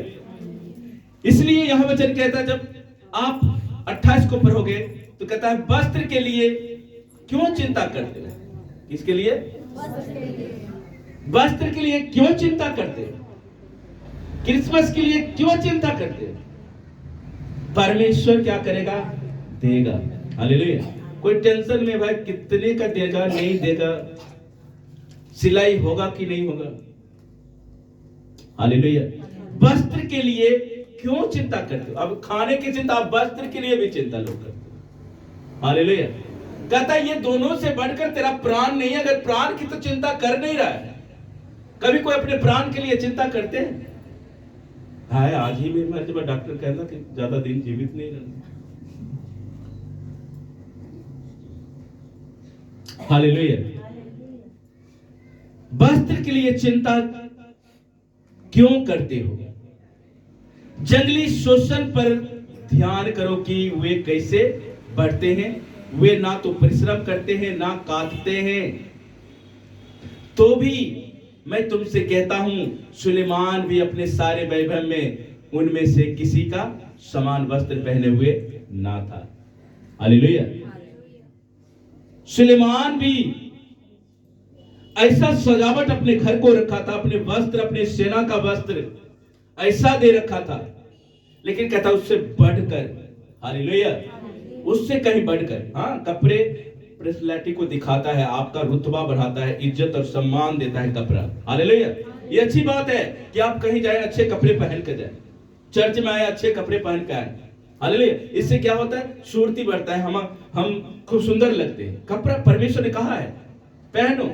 इसलिए यह वचन कहता है, जब आप 28 को पढ़ोगे तो कहता है वस्त्र के लिए क्यों चिंता करते हो? किसके लिए? वस्त्र के लिए क्यों चिंता करते हो? क्रिसमस के लिए क्यों चिंता करते हो? परमेश्वर क्या करेगा? देगा। हालेलुया। कोई टेंशन में भाई कितने का देगा नहीं देगा, सिलाई होगा कि नहीं होगा। हालेलुया। वस्त्र के लिए क्यों चिंता करते हो? अब खाने की चिंता, अब वस्त्र के लिए भी चिंता लोग करते हो। हालेलुया। कहता है ये दोनों से बढ़कर तेरा प्राण नहीं है। अगर प्राण की तो चिंता कर नहीं रहा है, कभी कोई अपने प्राण के लिए चिंता करते हैं? हाय आज ही में मर जाए, डॉक्टर कहना कि ज्यादा दिन जीवित नहीं रहना। हालेलुया। वस्त्र के लिए चिंता क्यों करते हो? जंगली शोषण पर ध्यान करो कि वे कैसे बढ़ते हैं। वे ना तो परिश्रम करते हैं ना काटते हैं, तो भी मैं तुमसे कहता हूं सुलेमान भी अपने सारे वैभव में उनमें से किसी का समान वस्त्र पहने हुए ना था। हालेलुया। सुलेमान भी ऐसा सजावट अपने घर को रखा था, अपने वस्त्र, अपने सेना का वस्त्र ऐसा दे रखा था। लेकिन कहता उससे बढ़कर, हालेलुया, उससे कहीं बढ़कर। हाँ, कपड़े पर्सनैलिटी को दिखाता है, आपका रुतबा बढ़ाता है, इज्जत और सम्मान देता है कपड़ा। हालेलुया। ये अच्छी बात है कि आप कहीं जाए अच्छे कपड़े पहन कर जाए, चर्च में आए अच्छे कपड़े पहन कर आए। हालेलुया। इससे क्या होता है? सूरती बढ़ता है, हम खूब सुंदर लगते हैं। कपड़ा परमेश्वर ने कहा है पहनो,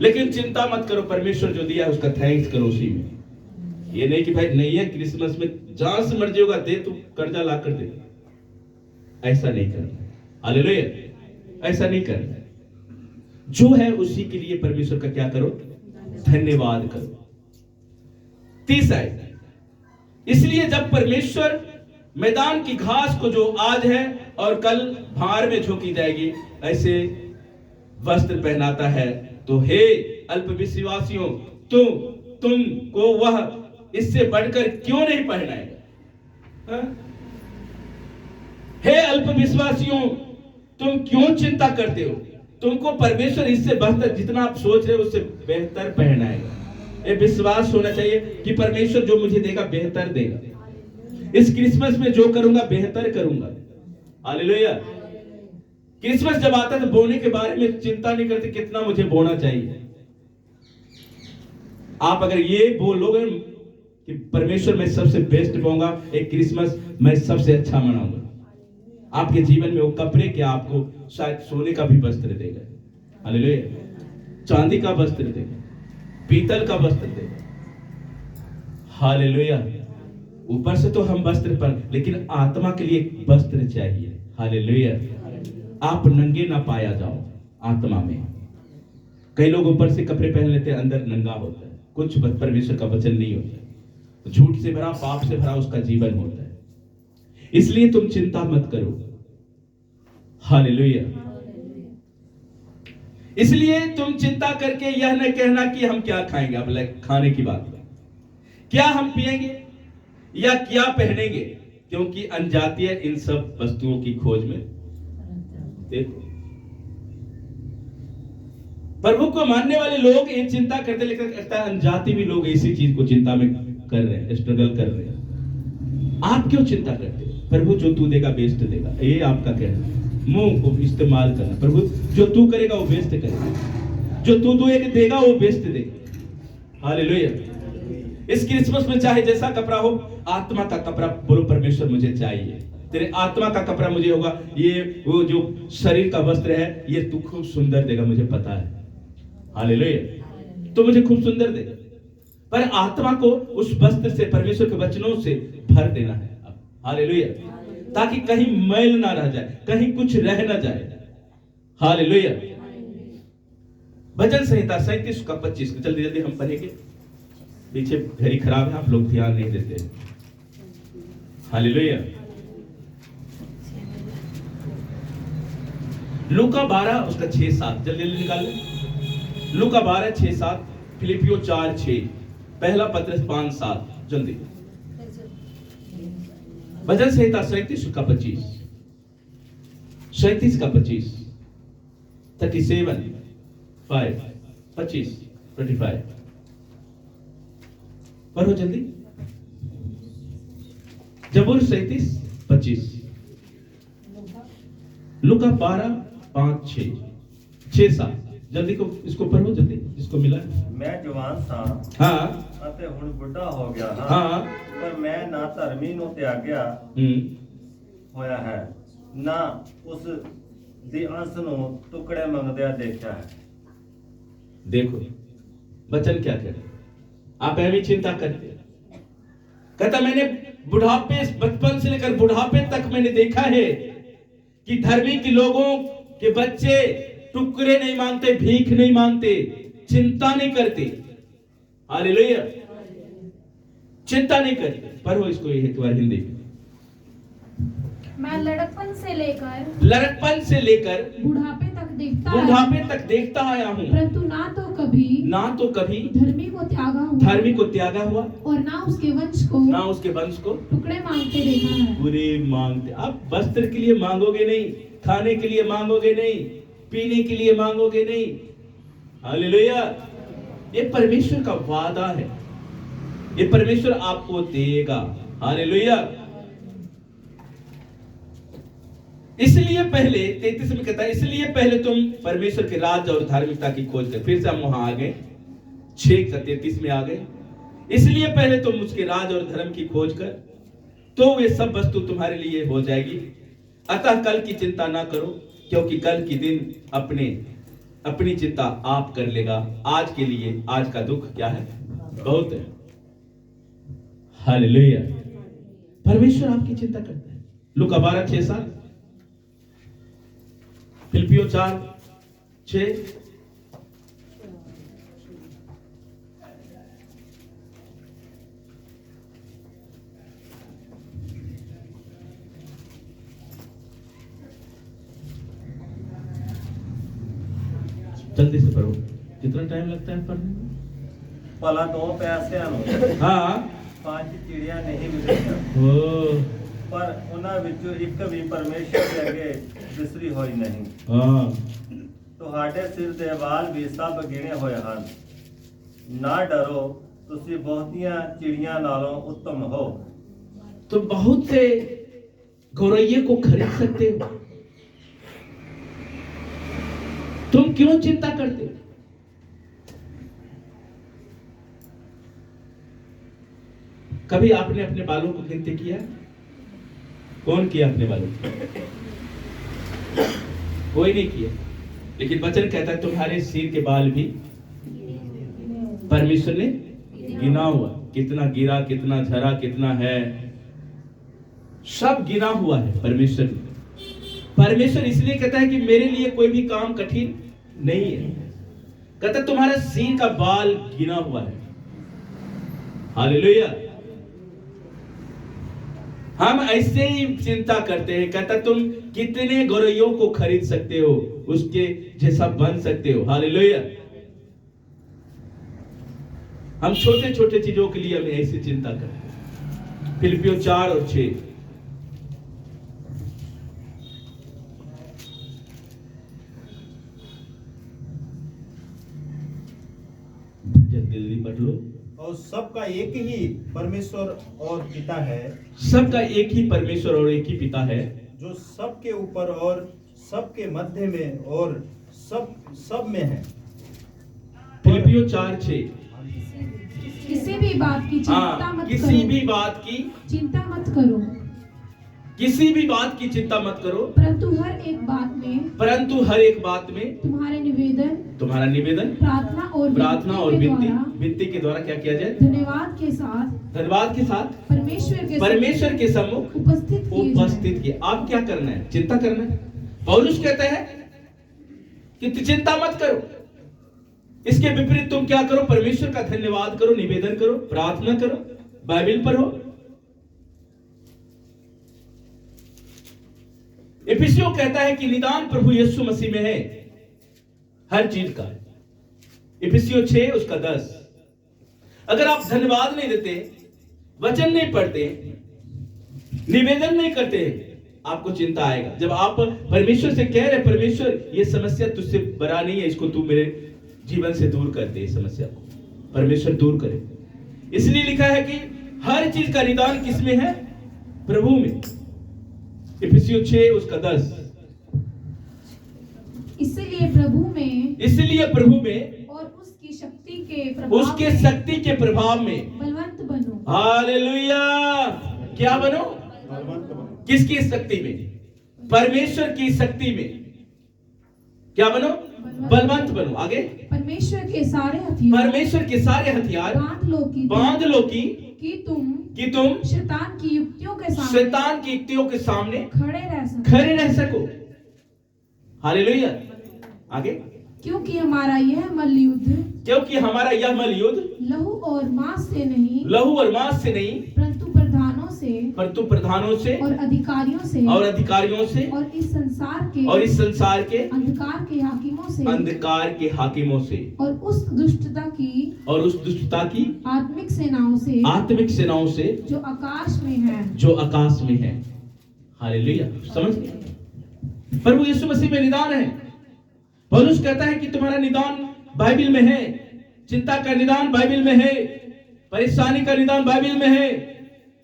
लेकिन चिंता मत करो, परमेश्वर जो दिया है उसका थैंक्स करो उसी में। ये नहीं कि भाई नहीं है क्रिसमस में जहां से मर्जी होगा दे, तू कर्जा ला कर दे, ऐसा नहीं करना। हालेलुया। ऐसा नहीं करना। जो है उसी के लिए परमेश्वर का क्या करो, धन्यवाद करो। तीसरा है, इसलिए जब परमेश्वर मैदान की घास को जो आज है और कल भार में झोंकी जाएगी ऐसे वस्त्र पहनाता है, तो हे अल्पविश्वासियों, तुमको वह इससे बढ़कर क्यों नहीं पहनाएगा? हे अल्पविश्वासियों, तुम क्यों चिंता करते हो? तुमको परमेश्वर इससे बेहतर, जितना आप सोच रहे हो उससे बेहतर पहनाएगा। ये विश्वास होना चाहिए कि परमेश्वर जो मुझे देगा बेहतर देगा। इस क्रिसमस में जो करूंगा बेहतर करूंगा। हालेलुया। क्रिसमस जब आता है तो बोने के बारे में चिंता नहीं करते कितना मुझे बोना चाहिए। आप अगर ये बोलोगे कि परमेश्वर मैं सबसे बेस्ट बोऊंगा, एक क्रिसमस मैं सबसे अच्छा मनाऊंगा, आपके जीवन में वो कपड़े क्या आपको शायद सोने का भी वस्त्र देगा, हालेलुया, चांदी का वस्त्र देगा, पीतल का वस्त्र देगा, हालेलुया। ऊपर से तो हम वस्त्र पर, लेकिन आत्मा के लिए वस्त्र चाहिए, हालेलुया। आप नंगे ना पाया जाओ आत्मा में। कई लोग ऊपर से कपड़े पहन लेते हैं, अंदर नंगा होता है, कुछ परमेश्वर का वचन नहीं होता, झूठ से भरा, पाप से भरा उसका जीवन होता है। इसलिए तुम चिंता मत करो, हालेलुया। इसलिए तुम चिंता करके यह न कहना कि हम क्या खाएंगे। अब खाने की बात, क्या हम पिएंगे या क्या पहनेंगे, क्योंकि अनजातीय इन सब वस्तुओं की खोज में। देखो, प्रभु को मानने वाले लोग ये चिंता करते, लेकिन अनजाति भी लोग इसी चीज को चिंता में कर रहे हैं, स्ट्रगल कर रहे हैं। आप क्यों चिंता करते हैं? प्रभु जो तू देगा बेस्ट देगा, ये आपका कहना है। मुंह को इस्तेमाल करना, प्रभु जो तू करेगा वो बेस्ट करेगा, जो तू देगा वो बेस्ट देगा, हालेलुया। इस क्रिसमस में चाहे जैसा कपड़ा हो, आत्मा का कपड़ा बोलो परमेश्वर मुझे चाहिए, तेरे आत्मा का कपड़ा मुझे होगा। ये वो जो शरीर का वस्त्र है ये तू खूब सुंदर देगा, मुझे पता है, हालेलुया, तो मुझे खूब सुंदर देगा। पर आत्मा को उस वस्त्र से, परमेश्वर के वचनों से भर देना है, हालेलुया, ताकि कहीं मैल ना रह जाए, कहीं कुछ रह ना जाए, हालेलुया। भजन संहिता 37 का 25, जल्दी जल्दी हम पढ़ेंगे, पीछे घड़ी खराब है, आप लोग ध्यान नहीं देते, हालेलुया। लूका 12 उसका 6-7 जल्दी जल्दी निकाल लें। लूका 12 6-7, फिलिपियो 4-6, पहला पत्रस 5-7, जल्दी। भजन संहिता 37 का 25, 37 का 25, 37 5 25 25, पढ़ो जल्दी। जबूर 37 25, लूका 12 5 6 7, जल्दी को इसको पढ़ो जल्दी, जिसको मिला। मैं जवान था, हाँ, ਅਤੇ ਹੁਣ ਬੁੱਢਾ ਹੋ ਗਿਆ ਹਾਂ, हाँ, ਪਰ ਮੈਂ ਨਾ ਧਰਮੀ ਨੂੰ ਤਿਆਗਿਆ ਹੋਇਆ ਹੈ, ਨਾ ਉਸ ਦੇ ਅੰਸ਼ ਨੂੰ ਟੁਕੜੇ ਮੰਗਦਿਆਂ ਦੇਖਿਆ ਹੈ। देखो वचन क्या कह रहे, आप ऐसी चिंता करते, कहता मैंने बुढ़ापे, बचपन से लेकर बुढ़ापे तक मैंने देखा है कि धर्मी के लोगों के बच्चे टुकड़े नहीं मांगते, भीख नहीं मांगते, चिंता नहीं करते, हालेलुया, चिंता नहीं करते। पढ़ो इसको एक बार हिंदी में। मैं लड़कपन से लेकर बुढ़ापे तक देखता आया हूँ, परंतु ना तो कभी धर्मी को त्यागा हुआ और ना उसके वंश को टुकड़े मांगते देखा है। पूरे मांगते, आप वस्त्र के लिए मांगोगे नहीं, खाने के लिए मांगोगे नहीं, पीने के लिए मांगोगे नहीं, हालेलुया। ये परमेश्वर का वादा है, ये परमेश्वर आपको देगा, हालेलुया। इसलिए पहले 33 में कहता है, इसलिए पहले तुम परमेश्वर के राज्य और धार्मिकता की खोज कर। फिर से हम वहां आ गए, 6:33 में आ गए। इसलिए पहले तुम उसके राज और धर्म की खोज कर, तो वे सब वस्तु तुम्हारे लिए हो जाएगी। अतः कल की चिंता ना करो, क्योंकि कल की दिन अपनी चिंता आप कर लेगा। आज के लिए आज का दुख क्या है, बहुत है, हालेलुया। परमेश्वर आपकी चिंता करता है। लूका 12:6-7, फिलिपियो 4:6, जल्दी से पढ़ो। कितना टाइम लगता है पढ़ने में? ਭਲਾ ਦੋ ਪਿਆਸਿਆਂ ਨੂੰ हाँ 5 ਚਿੜੀਆਂ ਨਹੀਂ ਮਿਲੀਆਂ, ओ ਪਰ ਉਹਨਾਂ ਵਿੱਚੋਂ ਇੱਕ ਵੀ ਪਰਮੇਸ਼ਰ ਦੇ ਅੱਗੇ ਬਿਸਰੀ ਹੋਈ ਨਹੀਂ। हाँ ਤੁਹਾਡੇ ਸਿਰ ਦੇ ਵਾਲ ਵੀ ਸਭ ਗਿਣੇ ਹੋਏ ਹਨ। ਨਾ ਡਰੋ, ਤੁਸੀਂ ਬਹੁਤੀਆਂ ਚਿੜੀਆਂ ਨਾਲੋਂ ਉੱਤਮ ਹੋ। तो बहुत से गौरैये को खरीद सकते हो, तुम क्यों चिंता करते हो? कभी आपने अपने बालों को गिनती किया? कौन किया अपने बालों को? कोई नहीं किया। लेकिन वचन कहता है तुम्हारे सिर के बाल भी परमेश्वर ने गिना हुआ। कितना गिरा, कितना झरा, कितना है, सब गिना हुआ है परमेश्वर ने। परमेश्वर इसलिए कहता है कि मेरे लिए कोई भी काम कठिन नहीं है। कहता है तुम्हारा सिर का बाल गिना हुआ है। हालेलुया। हम ऐसे ही चिंता करते हैं। कहता तुम कितने गौरैयों को खरीद सकते हो, उसके जैसा बन सकते हो। हालेलुया। हम छोटे छोटे चीजों के लिए हम ऐसी चिंता करते हैं। फिलिपियों 4 और 6। जल्दी पढ़ लो। और सबका एक ही परमेश्वर और पिता है, सबका एक ही परमेश्वर और एक ही पिता है, जो सबके ऊपर और सबके मध्य में और सब में है। फिलिपियों 4:6। किसी भी बात की चिंता मत करो। किसी भी बात की चिंता मत करो, किसी भी बात की चिंता मत करो, परंतु हर एक बात में तुम्हारा निवेदन प्रार्थना और विनती के द्वारा क्या किया जाए? धन्यवाद के साथ परमेश्वर के सम्मुख उपस्थित किए। आप क्या करना है? चिंता करना है। पौलुस कहता है कि चिंता मत करो। इसके विपरीत तुम क्या करो? परमेश्वर का धन्यवाद करो, निवेदन करो, प्रार्थना करो, बाइबल पढ़ो। इफिसियों कहता है कि निदान प्रभु यीशु मसीह में है हर चीज का। इफिसियों 6 उसका 10। अगर आप धन्यवाद नहीं देते, वचन नहीं पढ़ते, निवेदन नहीं करते, आपको चिंता आएगा। जब आप परमेश्वर से कह रहे परमेश्वर ये समस्या तुझसे बड़ा नहीं है, इसको तू मेरे जीवन से दूर कर दे, इस समस्या को परमेश्वर दूर करे। इसलिए लिखा है कि हर चीज का निदान किसमें है? प्रभु में। इफिसियों 6 उसका 10। इसलिए प्रभु में और उसकी शक्ति के प्रभाव में बलवंत बनो। हालेलुया। क्या बनो? बलवंत बनो। किसकी शक्ति में? परमेश्वर की शक्ति में क्या बनो? बलवंत बनो। आगे परमेश्वर के सारे हथियार बांध लो कि तुम शैतान की युक्तियों के सामने खड़े रह सको। हालेलुया। आगे क्योंकि हमारा यह मल्लयुद्ध लहू और मांस से नहीं परंतु प्रधानों से और अधिकारियों से और इस संसार के अंधकार के हाकिमों से और उस दुष्टता की आत्मिक सेनाओं से जो आकाश में है। हालेलुया। समझ गए? प्रभु यीशु मसीह में निदान है। पौलुस कहता है कि तुम्हारा निदान बाइबल में है। चिंता का निदान बाइबल में है। परेशानी का निदान बाइबल में है।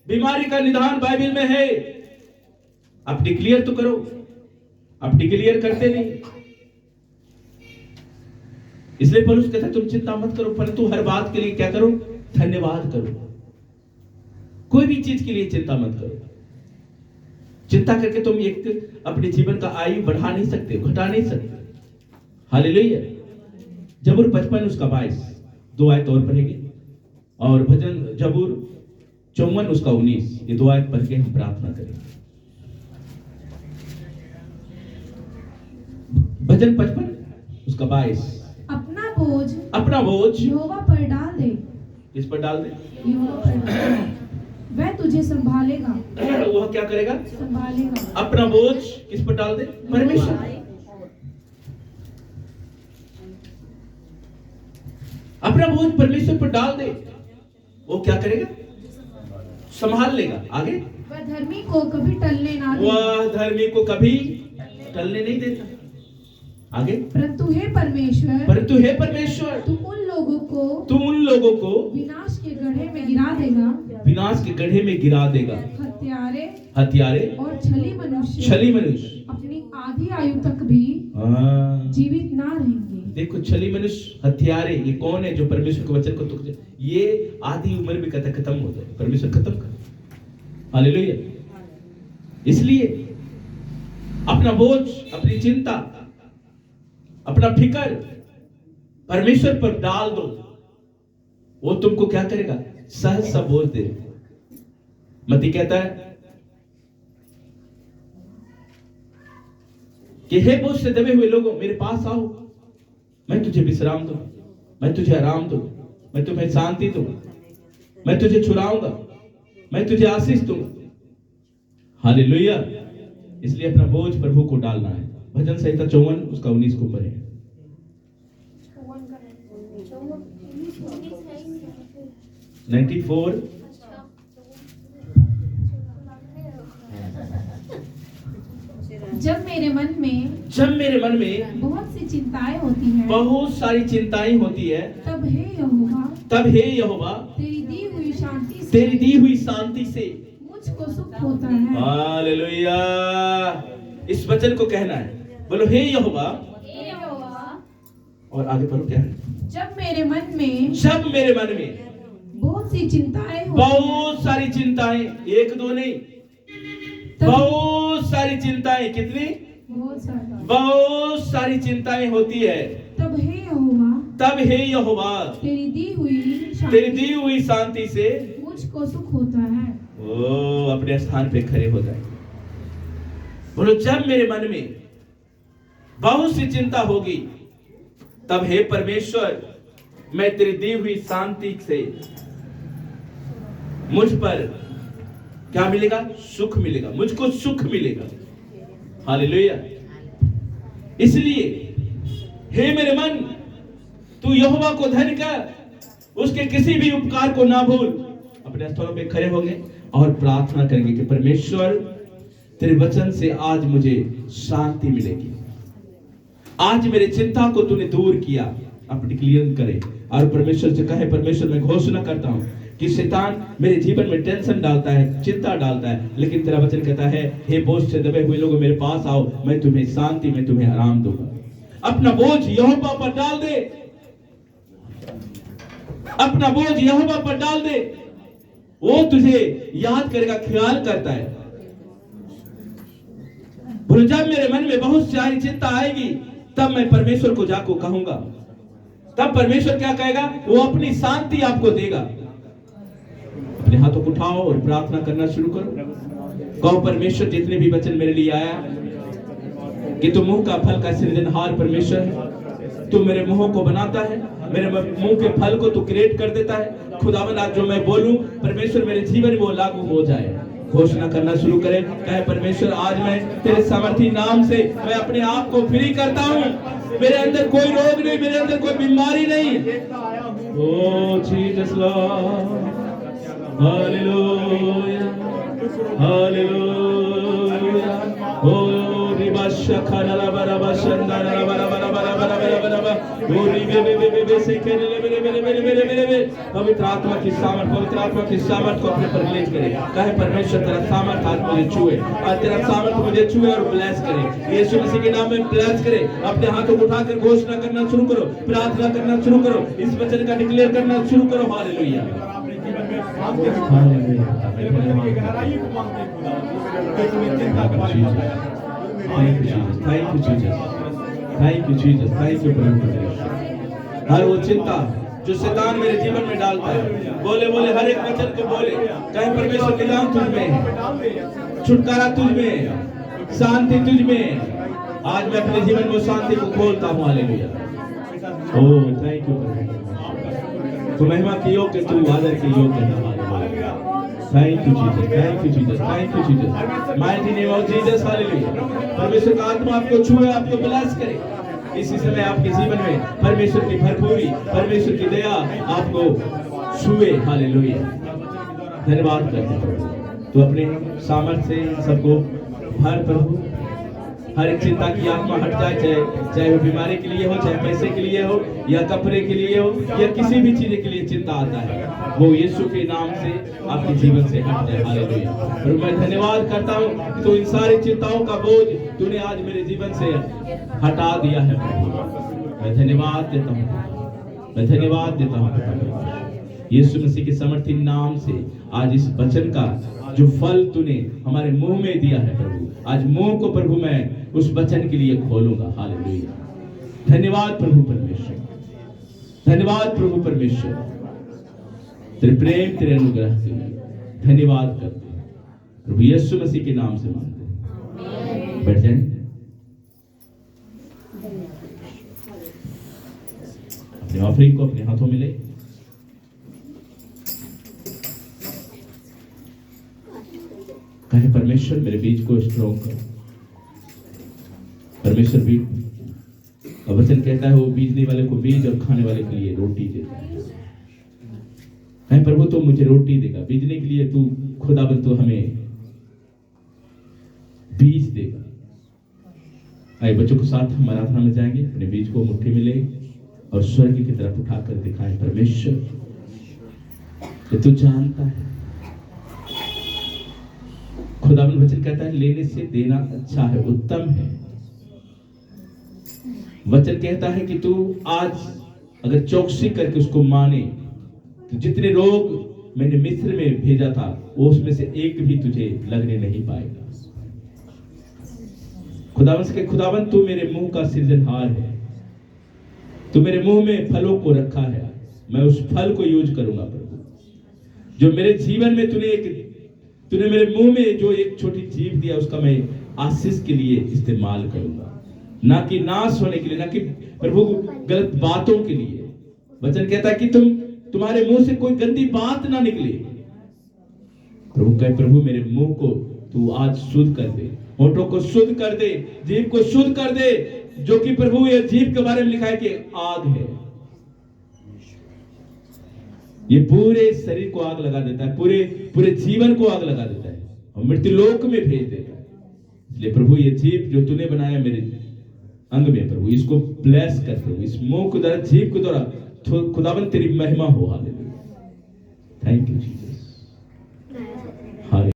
बीमारी का निदान बाइबल में है। आप डिक्लेयर तो करो, आप डिक्लेयर करते नहीं। इसलिए पौलुस कहता है तुम चिंता मत करो, परंतु हर बात के लिए क्या करो? धन्यवाद करो। कोई भी चीज के लिए चिंता मत करो। चिंता करके तुम एक अपने जीवन का आयु बढ़ा नहीं सकते, घटा नहीं सकते। हालेलुया। जबूर 55 उसका 22 2 आयत और पढ़ेंगे, और भजन जबूर 54 उसका 19 ये 2 आयत पढ़ के हम प्रार्थना करेंगे। भजन 55 उसका 22। अपना बोझ यहोवा पर डाल दे। किस पर डाल दे? यहोवा पर डाल दे। वह तुझे संभालेगा। वह क्या करेगा? संभालेगा। अपना बोझ किस पर डाल दे? परमेश्वर। अपना बोझ परमेश्वर पर डाल दे, वो क्या करेगा? संभाल लेगा। आगे, वह धर्मी को कभी टलने ना दे, वह धर्मी को कभी टलने नहीं देता। आगे, परंतु हे परमेश्वर, तुम उन लोगों को विनाश के गड्ढे में गिरा देगा, विनाश के गड्ढे में गिरा देगा। हत्यारे और छली मनुष्य अपनी आधी आयु तक भी जीवित ना रहेंगे। देखो, छली मनुष्य, हत्यारे, ये कौन है जो परमेश्वर के वचन को तुक दे? ये आधी उम्र में खत्म हो जाए, परमेश्वर खत्म कर। हालेलुया। इसलिए अपना बोझ, अपनी चिंता, अपना फिकर परमेश्वर पर डाल दो, वो तुमको क्या करेगा? सहज सा बोझ दे। मत्ती कहता है कि हे बोझ से दबे हुए लोगों, मेरे पास आओ, मैं तुझे विश्राम दूं, मैं तुझे आराम दूं, मैं तुम्हें शांति दूं, मैं तुझे छुड़ाऊंगा, मैं तुझे आशीष दूंगा। हालेलुया। इसलिए अपना बोझ प्रभु को डालना है। भजन संहिता 54 उसका 19 को पढ़े। 94। जब मेरे मन में बहुत सी चिंताएं होती हैं, बहुत सारी चिंताएं होती है, तब हे यहोवा तेरी दी हुई शांति से मुझको सुख होता है। हालेलुया। इस वचन को कहना है, बोलो हे यहोवा। और आगे पढ़ो क्या है? जब मेरे मन में बहुत सारी चिंताएं, एक दो नहीं, बहुत सारी चिंताएं। कितनी? बहुत सारी चिंताएं होती है, तब हे यहोवा तेरी दी हुई शांति से मुझको सुख होता है। ओ, अपने स्थान पे खड़े हो जाए। बोलो, जब मेरे मन में बहुत सी चिंता होगी, तब हे परमेश्वर, मैं तेरी दी हुई शांति से मुझ पर क्या मिलेगा? सुख मिलेगा, मुझको सुख मिलेगा। हालेलुया। इसलिए हे मेरे मन, तू यहोवा को धन्य कर, उसके किसी भी उपकार को ना भूल। अपने स्थलों पे खड़े होंगे और प्रार्थना करेंगे कि परमेश्वर, तेरे वचन से आज मुझे शांति मिलेगी। आज मेरे चिंता को तूने दूर किया। आप डिक्लेयर करें और परमेश्वर से कहे, परमेश्वर मैं घोषणा करता हूं कि शैतान मेरे जीवन में टेंशन डालता है, चिंता डालता है, लेकिन तेरा वचन कहता है, हे बोझ से दबे हुए लोगों, मेरे पास आओ, मैं तुम्हें शांति, मैं तुम्हें आराम दूंगा। अपना बोझ यहोवा पर डाल दे, अपना बोझ यहोवा पर डाल दे, वो तुझे याद करेगा, ख्याल करता है। बोलो, जब मेरे मन में बहुत सारी चिंता आएगी, तब मैं परमेश्वर को जाको कहूंगा, तब परमेश्वर क्या कहेगा? वो अपनी शांति आपको देगा। अपने हाथों को उठाओ और प्रार्थना करना शुरू करो। कहो, परमेश्वर, जितने भी वचन मेरे लिए आया कि तुम मुंह का फल का सृजनहार परमेश्वर है, तू मेरे मुंह को बनाता है, मेरे मुंह के फल को तू क्रिएट कर देता है। खुदावंद, आज जो मैं बोलूं परमेश्वर मेरे जीवन में वो लागू हो जाए। घोषणा करना शुरू करें, कहे, परमेश्वर, आज मैं तेरे सामर्थी नाम से मैं अपने आप को फ्री करता हूं। मेरे अंदर कोई रोग नहीं, मेरे अंदर कोई बीमारी नहीं। ओ जीसस लॉर्ड, हालेलुया, हालेलुया। ओ रिबाशखनला बराबशंदनला बराबराबराबराबराबरा, ओ रिबेबेबेबे से मेरे पवित्र आत्मा की सामर्थ, पवित्र आत्मा की सामर्थ को अपने पर रिलीज करें। कहे, परमेश्वर, तेरा सामर्थ आज मुझे छुए और तेरा सामर्थ मुझे छुए और ब्लेस करे। यीशु मसीह के नाम में ब्लेस करे। अपने हाथों को उठाकर घोषणा करना शुरू करो, प्रार्थना करना शुरू करो, इस वचन का डिक्लेयर करना शुरू करो। Hallelujah, thank you Jesus, thank you प्रभु। हर वो चिंता जो शैतान मेरे जीवन में डालता है, बोले हर एक वचन को बोले, कहे, परमेश्वर, निजाम तुझ में, छुटकारा तुझ में, शांति तुझ में। आज मैं अपने जीवन में शांति को खोलता हूँ। हालेलुया। ओह, थैंक यू प्रभु। तू महिमा की योग्य, तू आदर की योग्य है। Thank you Jesus, thank you Jesus, thank you Jesus, mighty name of Jesus, hallelujah. परमेश्वर का आत्मा आपको छुए, आपको ब्लेस करे। इसी समय आपके जीवन में परमेश्वर की भरपूरी, परमेश्वर की दया आपको छुए। हालेलुया, धन्यवाद करते हैं। तो अपने सामर्थ्य से सबको भर प्रभु, हर एक चिंता की आत्मा हट जाए, चाहे वो बीमारी के लिए हो, चाहे पैसे के लिए हो, या कपड़े के लिए हो, या किसी भी चीज के लिए चिंता आता है, वो यीशु के नाम से आपके जीवन से हट जाए। हालेलुया। और मैं धन्यवाद करता हूँ तो इन सारी चिंताओं का बोझ तूने आज मेरे जीवन से हटा दिया है प्रभु। मैं धन्यवाद देता हूँ, मैं धन्यवाद देता हूँ यीशु मसीह के समर्थी नाम से। आज इस वचन का जो फल तूने हमारे मुंह में दिया है प्रभु, आज मुंह को प्रभु मैं उस वचन के लिए खोलूंगा। हालेलुया। धन्यवाद प्रभु परमेश्वर, धन्यवाद प्रभु परमेश्वर, तेरे प्रेम, तेरे अनुग्रह के लिए धन्यवाद करते हैं प्रभु यीशु मसीह के नाम से मांगते हैं। बैठ जाएं। अपने ऑफरिंग को अपने हाथों में ले। कहे परमेश्वर मेरे बीज को स्ट्रॉन्ग कर। परमेश्वर बीज, वचन कहता है वो बीजने वाले को बीज और खाने वाले के लिए रोटी देता है। कहे प्रभु तो मुझे रोटी देगा, बीजने के लिए तू खुदाबंद तो हमें बीज देगा। आइए बच्चों के साथ हम आराधना में जाएंगे। अपने बीज को मुट्ठी में ले और स्वर्ग की तरफ उठाकर दिखाएं। परमेश्वर कि तू जानता है, खुदावंद वचन कहता है लेने से देना अच्छा है, उत्तम है। वचन कहता है कि तू आज अगर चौकसी करके उसको माने तो जितने रोग मैंने मिस्र में भेजा था उसमें से एक भी तुझे लगने नहीं पाएगा। खुदावंद तू मेरे मुंह का सृजनहार है, तू मेरे मुंह में फलों को रखा है, मैं उस फल को यूज करूंगा प्रभु। जो मेरे जीवन में तूने मेरे मुंह में जो एक छोटी जीव दिया उसका मैं आशीष के लिए इस्तेमाल करूंगा, ना कि नाश होने के लिए, ना कि प्रभु गलत बातों के लिए। वचन कहता है कि तुम्हारे मुंह से कोई गंदी बात ना निकले। प्रभु कहे प्रभु मेरे मुंह को तू आज शुद्ध कर दे, होठों को शुद्ध कर दे, जीभ को शुद्ध कर दे, जो कि प्रभु ये जीभ के बारे में लिखा है कि आग है। ये पूरे शरीर को आग लगा देता है, पूरे जीवन को आग लगा देता है और मृत्यु लोक में भेज देता है। इसलिए प्रभु ये जीभ जो तूने बनाया मेरे अंग में प्रभु, इसको ब्लेस कर प्रभु, इस मुंह के द्वारा, जीभ के द्वारा खुदावंद तेरी महिमा हो। हालेलुया। Thank you Jesus.